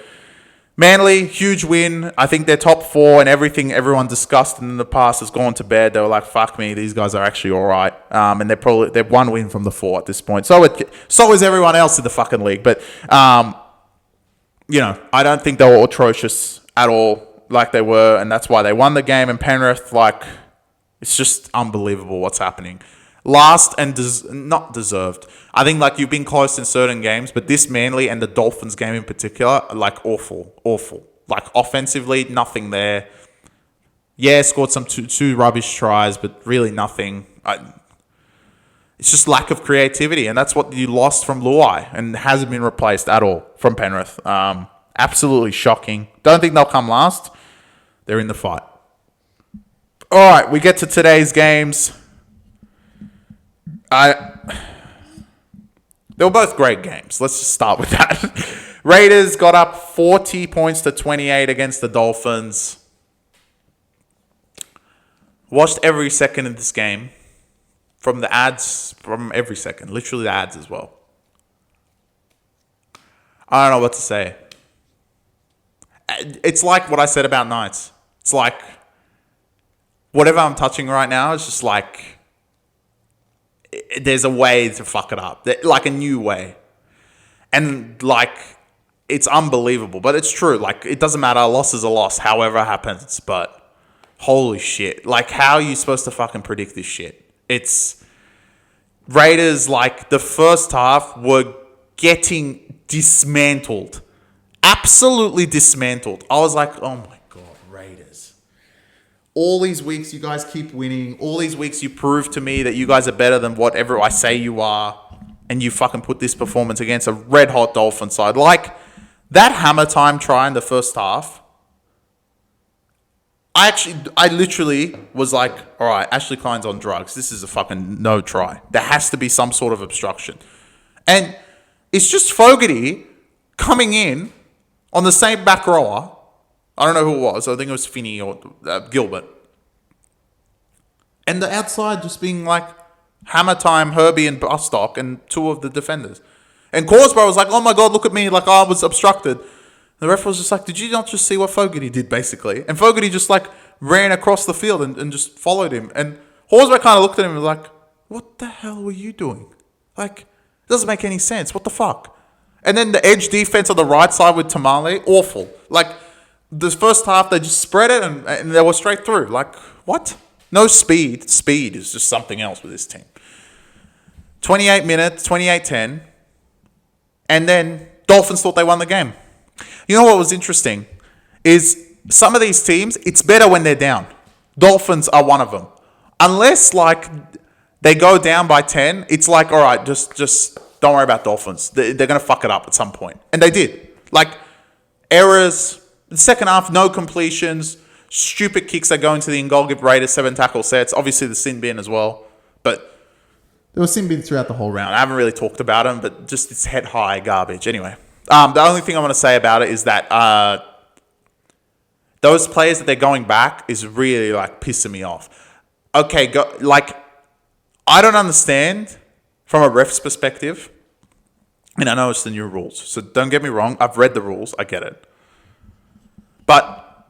Manly, huge win. I think they're top 4 and everything everyone discussed in the past has gone to bed. They were like, fuck me, these guys are actually all right. And they're 1 win from the 4 at this point. So is everyone else in the fucking league. But, you know, I don't think they were atrocious at all like they were. And that's why they won the game. And Penrith, like, it's just unbelievable what's happening. Last and not deserved. I think like you've been close in certain games, but this Manly and the Dolphins game in particular, like awful. Like offensively, nothing there. Yeah, scored some two rubbish tries, but really nothing. It's just lack of creativity, and that's what you lost from Luai, and hasn't been replaced at all from Penrith. Absolutely shocking. Don't think they'll come last. They're in the fight. All right, we get to today's games. They were both great games. Let's just start with that. Raiders got up 40 points to 28 against the Dolphins. Watched every second of this game. From the ads, from every second. Literally the ads as well. I don't know what to say. It's like what I said about Knights. It's like whatever I'm touching right now is just like there's a way to fuck it up, like a new way, and like it's unbelievable, but it's true. Like it doesn't matter, a loss is a loss, however it happens. But holy shit, like how are you supposed to fucking predict this shit? It's Raiders. Like the first half were getting dismantled, absolutely dismantled. I was like, oh my god, Raiders. All these weeks you guys keep winning. All these weeks you prove to me that you guys are better than whatever I say you are. And you fucking put this performance against a red-hot Dolphin side. Like, that hammer time try in the first half, I literally was like, all right, Ashley Klein's on drugs. This is a fucking no try. There has to be some sort of obstruction. And it's just Fogarty coming in on the same back rower. I don't know who it was. I think it was Finney or Gilbert. And the outside just being like hammer time, Herbie and Bustock and 2 of the defenders. And Corsborough was like, oh my God, look at me, like I was obstructed. The ref was just like, did you not just see what Fogarty did, basically? And Fogarty just like ran across the field and just followed him. And Horsburgh kind of looked at him and was like, what the hell were you doing? Like, it doesn't make any sense. What the fuck? And then the edge defense on the right side with Tamale, awful. Like, the first half, they just spread it and they were straight through. Like, what? No speed. Speed is just something else with this team. 28 minutes, 28-10. And then Dolphins thought they won the game. You know what was interesting? Is some of these teams, it's better when they're down. Dolphins are one of them. Unless, like, they go down by 10, it's like, all right, just Don't worry about Dolphins. They're going to fuck it up at some point. And they did. Like, errors. The second half, no completions. Stupid kicks that go into the in-goal, give Raiders 7 tackle sets. Obviously, the sin bin as well. But there was sin bins throughout the whole round. I haven't really talked about them, but just it's head-high garbage. Anyway, the only thing I want to say about it is that those players that they're going back is really, like, pissing me off. Okay, I don't understand from a ref's perspective, and I know it's the new rules, so don't get me wrong. I've read the rules. I get it. But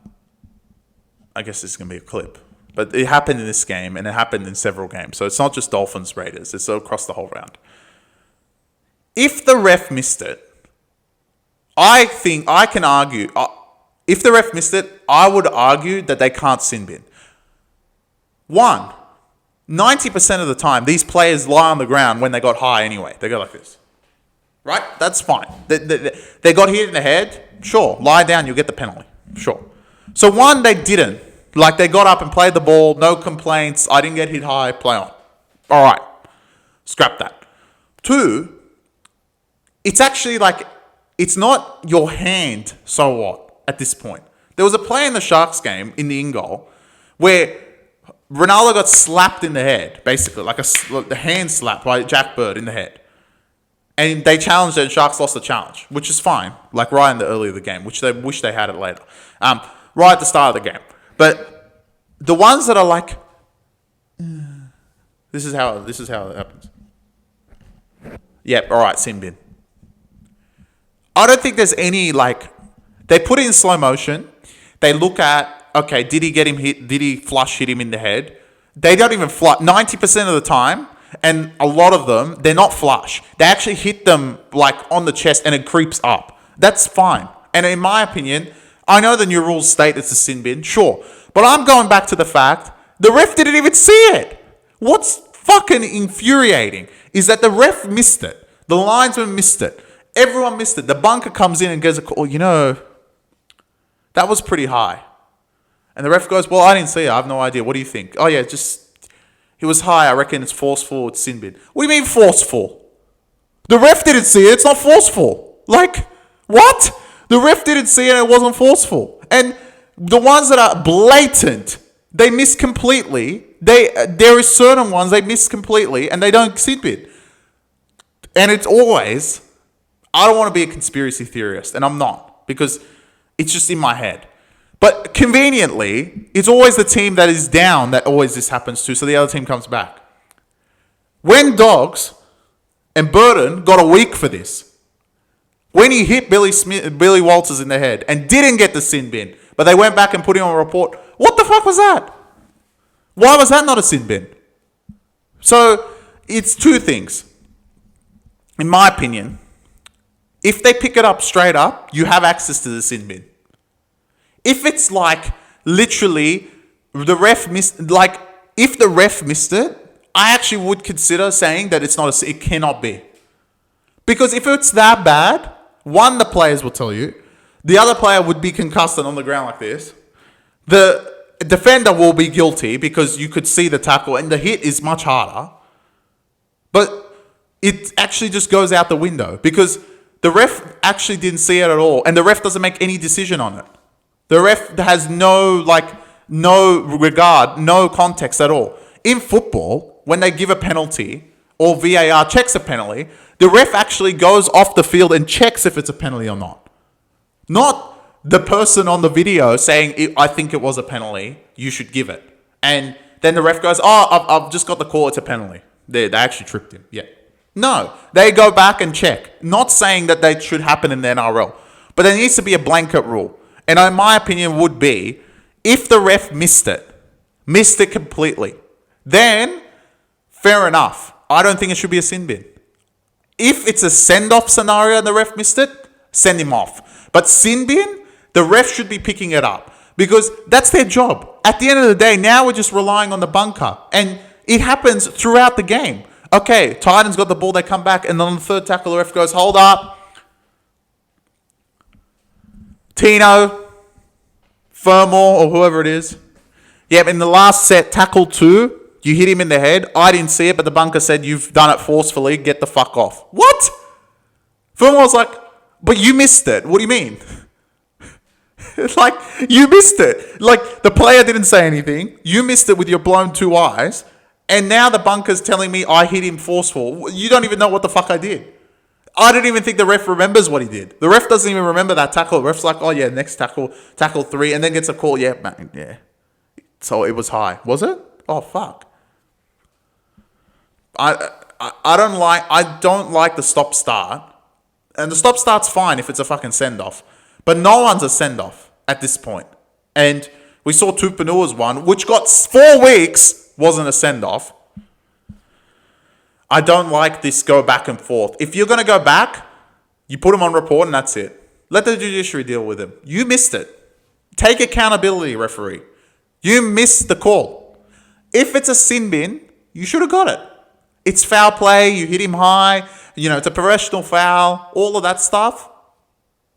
I guess this is going to be a clip. But it happened in this game, and it happened in several games. So it's not just Dolphins, Raiders. It's across the whole round. If the ref missed it, I think I can argue. If the ref missed it, I would argue that they can't sin bin. 90% of the time, these players lie on the ground when they got high anyway. They go like this. Right? That's fine. They got hit in the head. Sure. Lie down, you'll get the penalty. Sure. So they didn't. Like, they got up and played the ball. No complaints. I didn't get hit high. Play on. All right. Scrap that. 2, it's actually like, it's not your hand, so what, at this point. There was a play in the Sharks game, in the in-goal, where Ronaldo got slapped in the head, basically, like the hand slap by Jack Bird in the head. And they challenged it, and Sharks lost the challenge, which is fine, like right in the early of the game, which they wish they had it later. Right at the start of the game. But the ones that are like, this is how it happens. Yep, all right, sin bin. I don't think there's any, like, they put it in slow motion. They look at, okay, did he get him hit? Did he flush hit him in the head? They don't even flush. 90% of the time, and a lot of them, they're not flush. They actually hit them, like, on the chest, and it creeps up. That's fine. And in my opinion, I know the new rules state it's a sin bin, sure. But I'm going back to the fact, the ref didn't even see it. What's fucking infuriating is that the ref missed it. The linesman missed it. Everyone missed it. The bunker comes in and goes, oh, that was pretty high. And the ref goes, well, I didn't see it. I have no idea. What do you think? Oh, yeah, he was high. I reckon it's forceful. It's sin bin. What do you mean forceful? The ref didn't see it. It's not forceful. Like, what? The ref didn't see it and it wasn't forceful. And the ones that are blatant, they miss completely. There is certain ones they miss completely and they don't sin bin. And it's always, I don't want to be a conspiracy theorist, and I'm not, because it's just in my head. But conveniently, it's always the team that is down that always this happens to, so the other team comes back. When Dogs and Burton got a week for this, when he hit Billy Walters in the head and didn't get the sin bin, but they went back and put him on a report, what the fuck was that? Why was that not a sin bin? So, it's 2 things. In my opinion, if they pick it up straight up, you have access to the sin bin. If it's like literally the ref missed, like if the ref missed it, I actually would consider saying that it cannot be. Because if it's that bad, one, the players will tell you, the other player would be concussed and on the ground like this. The defender will be guilty because you could see the tackle and the hit is much harder. But it actually just goes out the window because the ref actually didn't see it at all, and the ref doesn't make any decision on it. The ref has no regard, no context at all. In football, when they give a penalty or VAR checks a penalty, the ref actually goes off the field and checks if it's a penalty or not. Not the person on the video saying, I think it was a penalty, you should give it. And then the ref goes, I've just got the call, it's a penalty. They actually tripped him, yeah. No, they go back and check. Not saying that they should happen in the NRL. But there needs to be a blanket rule. And in my opinion would be, if the ref missed it completely, then fair enough. I don't think it should be a sin bin. If it's a send-off scenario and the ref missed it, send him off. But sin bin, the ref should be picking it up. Because that's their job. At the end of the day, now we're just relying on the bunker. And it happens throughout the game. Okay, Titans got the ball, they come back, and then on the third tackle, the ref goes, hold up. Tino, Fermor, or whoever it is. Yep, in the last set, tackle 2, You hit him in the head. I didn't see it, but the bunker said you've done it forcefully. Get the fuck off. What? Fulham was like, but you missed it. What do you mean? Like, you missed it. Like, the player didn't say anything. You missed it with your blown two eyes. And now the bunker's telling me I hit him forceful. You don't even know what the fuck I did. I don't even think the ref remembers what he did. The ref doesn't even remember that tackle. The ref's like, oh yeah, next tackle 3, and then gets a call. Yeah, man, yeah. So it was high. Was it? Oh, fuck. I don't like the stop-start. And the stop-start's fine if it's a fucking send-off. But no one's a send-off at this point. And we saw Tupanua's one, which got 4 weeks, wasn't a send-off. I don't like this go back and forth. If you're going to go back, you put him on report and that's it. Let the judiciary deal with him. You missed it. Take accountability, referee. You missed the call. If it's a sin bin, you should have got it. It's foul play. You hit him high. It's a professional foul. All of that stuff.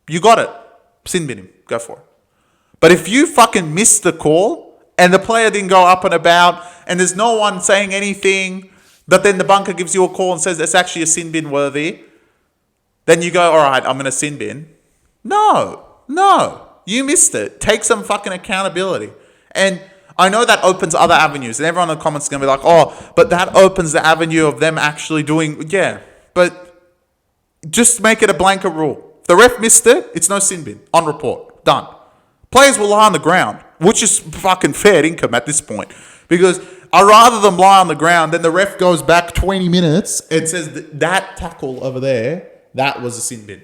You got it. Sin bin him. Go for it. But if you fucking missed the call and the player didn't go up and about and there's no one saying anything, but then the bunker gives you a call and says it's actually a sin bin worthy, then you go, all right, I'm going to sin bin. No. You missed it. Take some fucking accountability. And I know that opens other avenues. And everyone in the comments is going to be like, oh, but that opens the avenue of them actually doing, yeah. But just make it a blanket rule. If the ref missed it, it's no sin bin. On report. Done. Players will lie on the ground, which is fucking fair income at this point. Because I'd rather them lie on the ground than the ref goes back 20 minutes and says that tackle over there, that was a sin bin.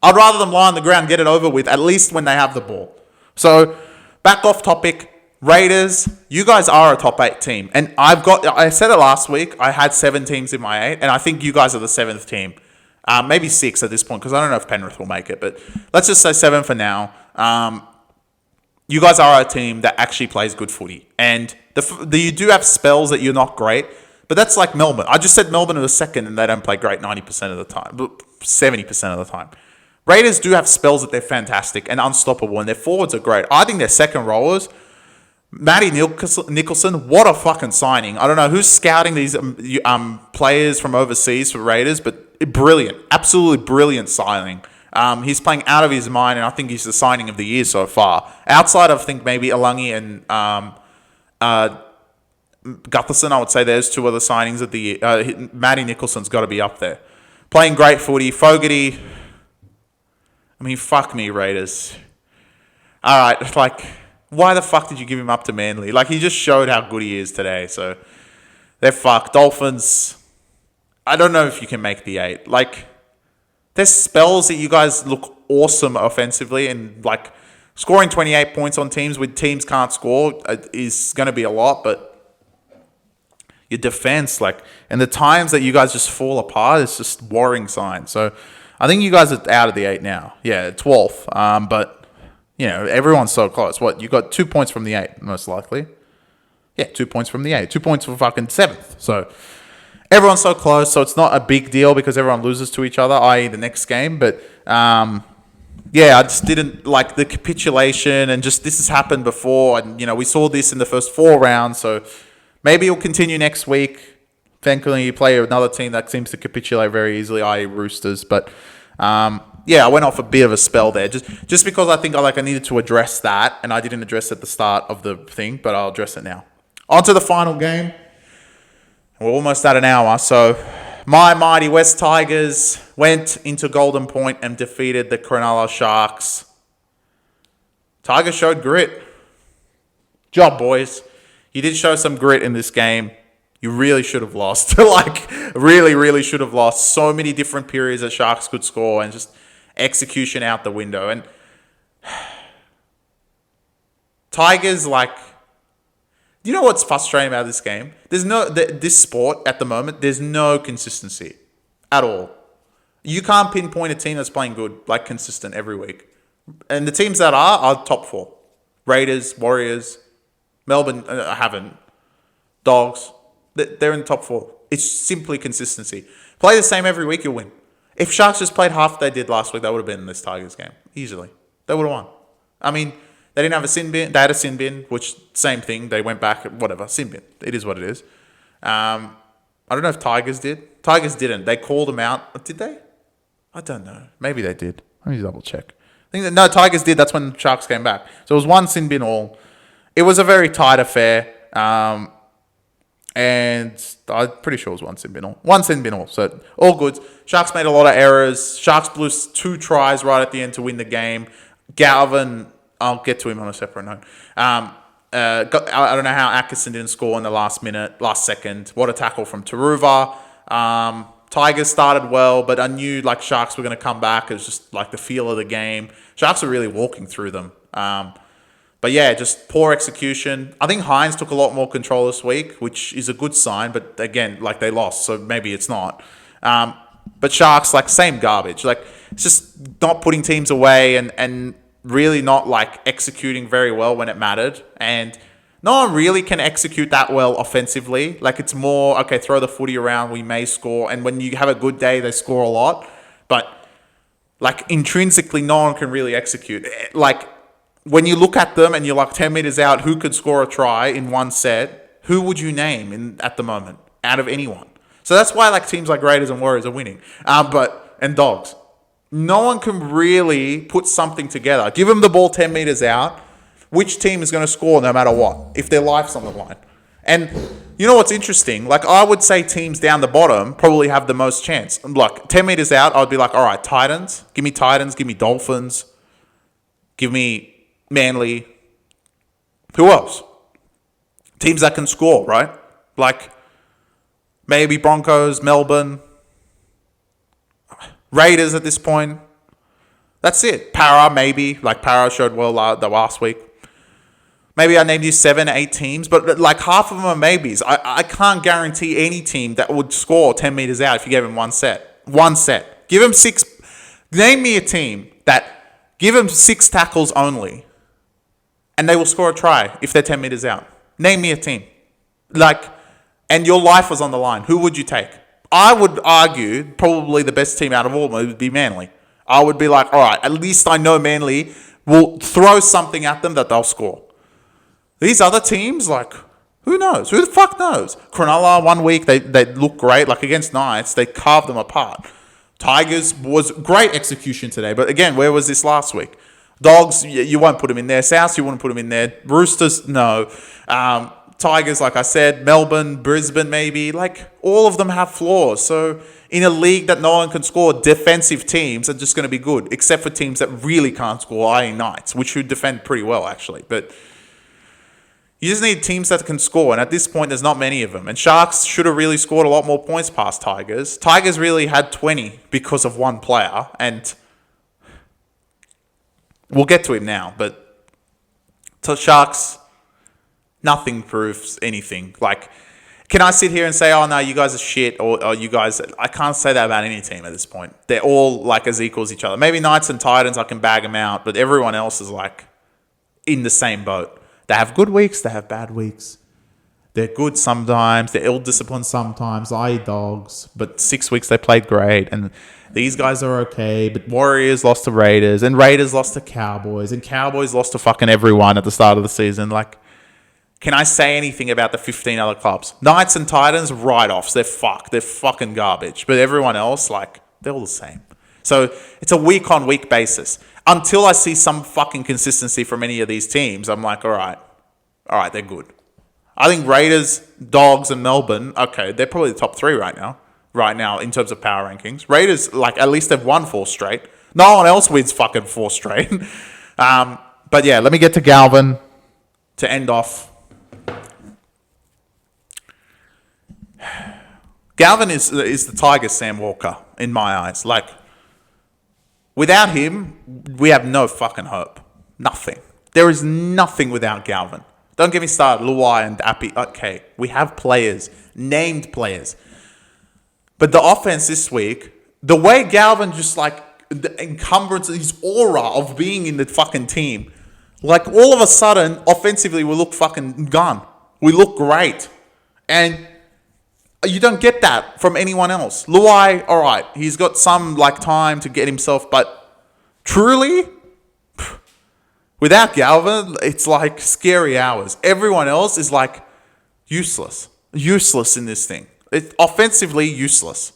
I'd rather them lie on the ground, get it over with, at least when they have the ball. So, back off topic. Raiders, you guys are a top 8 team. And I said it last week, I had 7 teams in my 8, and I think you guys are the 7th team. Maybe 6 at this point, because I don't know if Penrith will make it, but let's just say 7 for now. You guys are a team that actually plays good footy. And you do have spells that you're not great, but that's like Melbourne. I just said Melbourne was second and they don't play great 90% of the time, 70% of the time. Raiders do have spells that they're fantastic and unstoppable, and their forwards are great. I think their second rowers, Matty Nicholson, what a fucking signing. I don't know who's scouting these players from overseas for Raiders, but brilliant. Absolutely brilliant signing. He's playing out of his mind, and I think he's the signing of the year so far. Outside of, I think, maybe Alungi and Gutherson, I would say there's 2 other signings of the year. Matty Nicholson's got to be up there. Playing great footy. Fogarty, I mean, fuck me, Raiders. All right, like, why the fuck did you give him up to Manly? Like, he just showed how good he is today, so they're fucked. Dolphins, I don't know if you can make the 8. Like, there's spells that you guys look awesome offensively, and like scoring 28 points on teams with teams can't score is going to be a lot, but your defense, like, and the times that you guys just fall apart, it's just worrying sign. So I think you guys are out of the 8 now. Yeah, 12th. But, everyone's so close. What, you got 2 points from the 8, most likely. Yeah, 2 points from the 8. 2 points for fucking 7th. So everyone's so close, so it's not a big deal because everyone loses to each other, i.e. the next game. But, I just didn't like the capitulation, and just this has happened before. And, we saw this in the first 4 rounds, so maybe it'll continue next week. Thankfully, you play another team that seems to capitulate very easily, i.e. Roosters. But, I went off a bit of a spell there. Just because I think I needed to address that, and I didn't address it at the start of the thing, but I'll address it now. On to the final game. We're almost at an hour, so my mighty West Tigers went into Golden Point and defeated the Cronulla Sharks. Tigers showed grit. Job, boys. You did show some grit in this game. You really should have lost. Really, really should have lost. So many different periods that Sharks could score, and just execution out the window. And Tigers, you know what's frustrating about this game? There's this sport at the moment, there's no consistency at all. You can't pinpoint a team that's playing good, consistent every week. And the teams that are top 4. Raiders, Warriors, Melbourne haven't. Dogs, they're in the top 4. It's simply consistency. Play the same every week, you'll win. If Sharks just played half they did last week, they would have been in this Tigers game. Easily. They would have won. I mean, They didn't have a sin bin. They had a sin bin, which same thing. They went back, whatever, sin bin. It is what it is. I don't know if Tigers did. Tigers didn't. They called them out. Did they? I don't know. Maybe they did. Let me double check. I think that, no, Tigers did. That's when Sharks came back. So it was one sin bin all. It was a very tight affair. And I'm pretty sure it was one sin bin all. One sin bin all. So all good. Sharks made a lot of errors. Sharks blew 2 tries right at the end to win the game. Galvin, I'll get to him on a separate note. I don't know how Atkinson didn't score in the last second. What a tackle from Taruva. Tigers started well, but I knew like Sharks were going to come back. It was just like the feel of the game. Sharks were really walking through them. But yeah, just poor execution. I think Hines took a lot more control this week, which is a good sign. But again, like they lost, so maybe it's not. But Sharks, like same garbage. Like it's just not putting teams away and really not like executing very well when it mattered. And no one really can execute that well offensively. Like it's more, okay, throw the footy around, we may score. And when you have a good day, they score a lot. But like intrinsically, no one can really execute. Like when you look at them and you're like 10 meters out, who could score a try in one set? Who would you name at the moment out of anyone? So that's why like teams like Raiders and Warriors are winning. And Dogs. No one can really put something together. Give them the ball 10 meters out. Which team is going to score no matter what, if their life's on the line? And you know what's interesting? Like, I would say teams down the bottom probably have the most chance. Like, 10 meters out, I'd be like, all right, Titans. Give me Titans. Give me Dolphins. Give me Manly. Who else? Teams that can score, right? Like, maybe Broncos, Melbourne. Raiders at this point. That's it. Para, maybe. Like, Para showed well the last week. Maybe I named you 7, 8 teams, but like half of them are maybes. I can't guarantee any team that would score 10 meters out if you gave them one set. One set. Give them 6. Name me a team that give them 6 tackles only, and they will score a try if they're 10 meters out. Name me a team. Like, and your life was on the line. Who would you take? I would argue probably the best team out of all of them would be Manly. I would be like, all right, at least I know Manly will throw something at them that they'll score. These other teams, like, who knows? Who the fuck knows? Cronulla, 1 week, they look great. Like, against Knights, they carved them apart. Tigers was great execution today. But again, where was this last week? Dogs, you won't put them in there. South, you wouldn't put them in there. Roosters, no. Tigers, like I said, Melbourne, Brisbane, maybe. Like, all of them have flaws. So, in a league that no one can score, defensive teams are just going to be good. Except for teams that really can't score, i.e. Knights, which should defend pretty well, actually. But you just need teams that can score, and at this point, there's not many of them. And Sharks should have really scored a lot more points past Tigers. Tigers really had 20 because of one player, and we'll get to him now. But to Sharks, nothing proves anything. Like, can I sit here and say, oh, no, you guys are shit, or you guys... I can't say that about any team at this point. They're all, like, as equal as each other. Maybe Knights and Titans, I can bag them out, but everyone else is, like, in the same boat. They have good weeks, they have bad weeks. They're good sometimes, they're ill-disciplined sometimes, i.e. Dogs. But 6 weeks they played great, and these guys are okay. But Warriors lost to Raiders, and Raiders lost to Cowboys, and Cowboys lost to fucking everyone at the start of the season. Like, can I say anything about the 15 other clubs? Knights and Titans, write-offs. They're fucked. They're fucking garbage. But everyone else, like, they're all the same. So it's a week-on-week basis. Until I see some fucking consistency from any of these teams, I'm like, all right, they're good. I think Raiders, Dogs, and Melbourne, okay, they're probably the top 3 right now in terms of power rankings. Raiders, like, at least they've won 4 straight. No one else wins fucking 4 straight. But yeah, let me get to Galvin to end off. Galvin is the Tigers' Sam Walker, in my eyes. Like, without him, we have no fucking hope. Nothing. There is nothing without Galvin. Don't get me started, Luai and Appy. Okay, we have players, named players. But the offense this week, the way Galvin just like, the encumbrance, his aura of being in the fucking team, like all of a sudden, offensively, we look fucking gun. We look great. And you don't get that from anyone else. Luai, all right, he's got some like time to get himself, but truly, Without Galvin, it's like scary hours. Everyone else is like useless. Useless in this thing. It's offensively useless.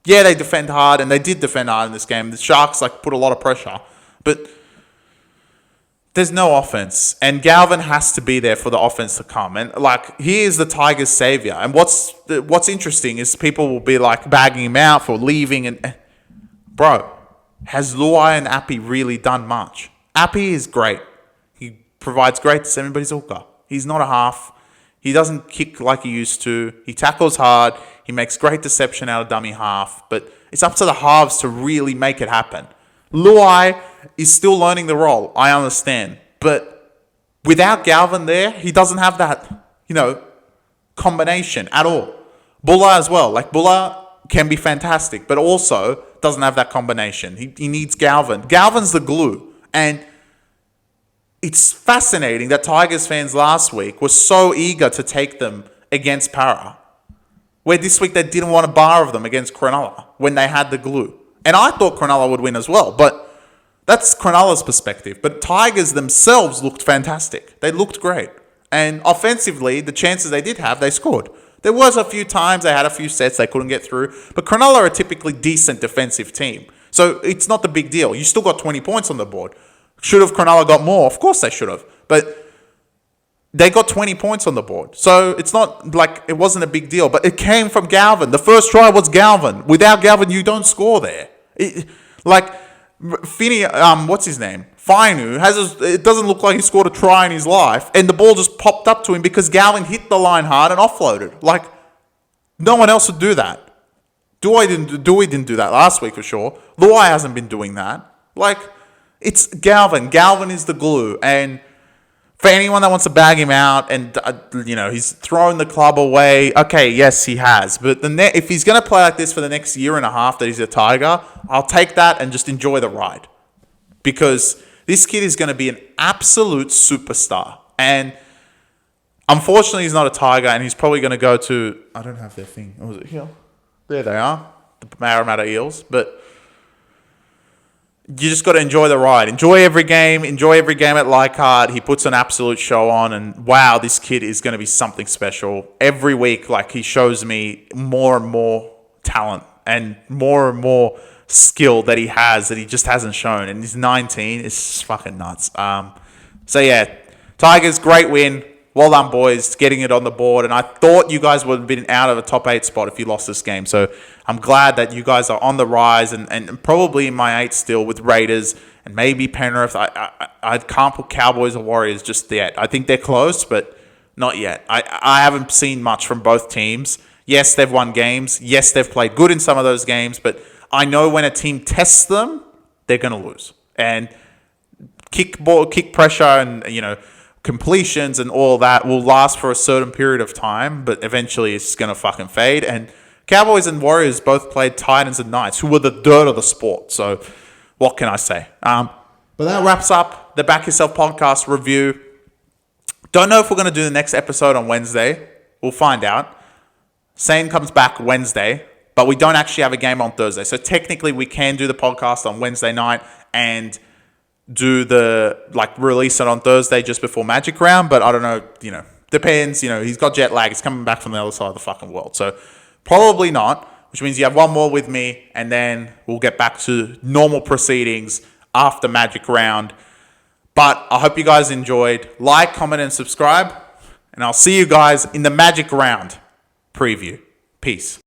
Yeah, they defend hard, and they did defend hard in this game. The Sharks like put a lot of pressure, but there's no offense, and Galvin has to be there for the offense to come. And like he is the Tigers' savior. And what's interesting is people will be like bagging him out for leaving. And bro, has Luai and Appy really done much? Appy is great. He provides great discernment, but he's a hooker. He's not a half. He doesn't kick like he used to. He tackles hard. He makes great deception out of dummy half. But it's up to the halves to really make it happen. Luai is still learning the role. I understand. But without Galvin there, he doesn't have that, combination at all. Bulla as well. Like, Bulla can be fantastic, but also doesn't have that combination. He needs Galvin. Galvin's the glue. And it's fascinating that Tigers fans last week were so eager to take them against Para, where this week they didn't want a bar of them against Cronulla when they had the glue. And I thought Cronulla would win as well, but that's Cronulla's perspective. But Tigers themselves looked fantastic. They looked great. And offensively, the chances they did have, they scored. There was a few times they had a few sets they couldn't get through, but Cronulla are a typically decent defensive team. So it's not the big deal. You still got 20 points on the board. Should have Cronulla got more? Of course they should have. But they got 20 points on the board. So it's not like it wasn't a big deal. But it came from Galvin. The first try was Galvin. Without Galvin, you don't score there. Finney, what's his name? Fainu, it doesn't look like he scored a try in his life. And the ball just popped up to him because Galvin hit the line hard and offloaded. Like, no one else would do that. Dewey didn't do that last week for sure. Luai hasn't been doing that. Like, it's Galvin. Galvin is the glue. And for anyone that wants to bag him out and, he's thrown the club away, okay, yes, he has. But if he's going to play like this for the next year and a half that he's a Tiger, I'll take that and just enjoy the ride. Because this kid is going to be an absolute superstar. And unfortunately, he's not a Tiger, and he's probably going to go to... I don't have their thing. Was it here? There they are. The Parramatta Eels. But you just got to enjoy the ride. Enjoy every game. Enjoy every game at Leichhardt. He puts an absolute show on, and wow, this kid is going to be something special. Every week, he shows me more and more talent and more skill that he has that he just hasn't shown. And he's 19. It's just fucking nuts. So yeah, Tigers, great win. Well done, boys, getting it on the board. And I thought you guys would have been out of a top 8 spot if you lost this game. So I'm glad that you guys are on the rise and probably in my 8 still with Raiders and maybe Penrith. I can't put Cowboys or Warriors just yet. I think they're close, but not yet. I haven't seen much from both teams. Yes, they've won games. Yes, they've played good in some of those games, but I know when a team tests them, they're going to lose. And kick pressure and, completions and all that will last for a certain period of time, but eventually it's going to fucking fade. And Cowboys and Warriors both played Titans and Knights, who were the dirt of the sport. So what can I say? But that wraps up the Back Yourself podcast review. Don't know if we're going to do the next episode on Wednesday. We'll find out. Sane comes back Wednesday, but we don't actually have a game on Thursday. So technically we can do the podcast on Wednesday night and do the release it on Thursday just before Magic Round, but I don't know, depends, he's got jet lag, he's coming back from the other side of the fucking world, so probably not, which means you have one more with me, and then we'll get back to normal proceedings after Magic Round. But I hope you guys enjoyed. Like, comment, and subscribe, and I'll see you guys in the Magic Round preview. Peace.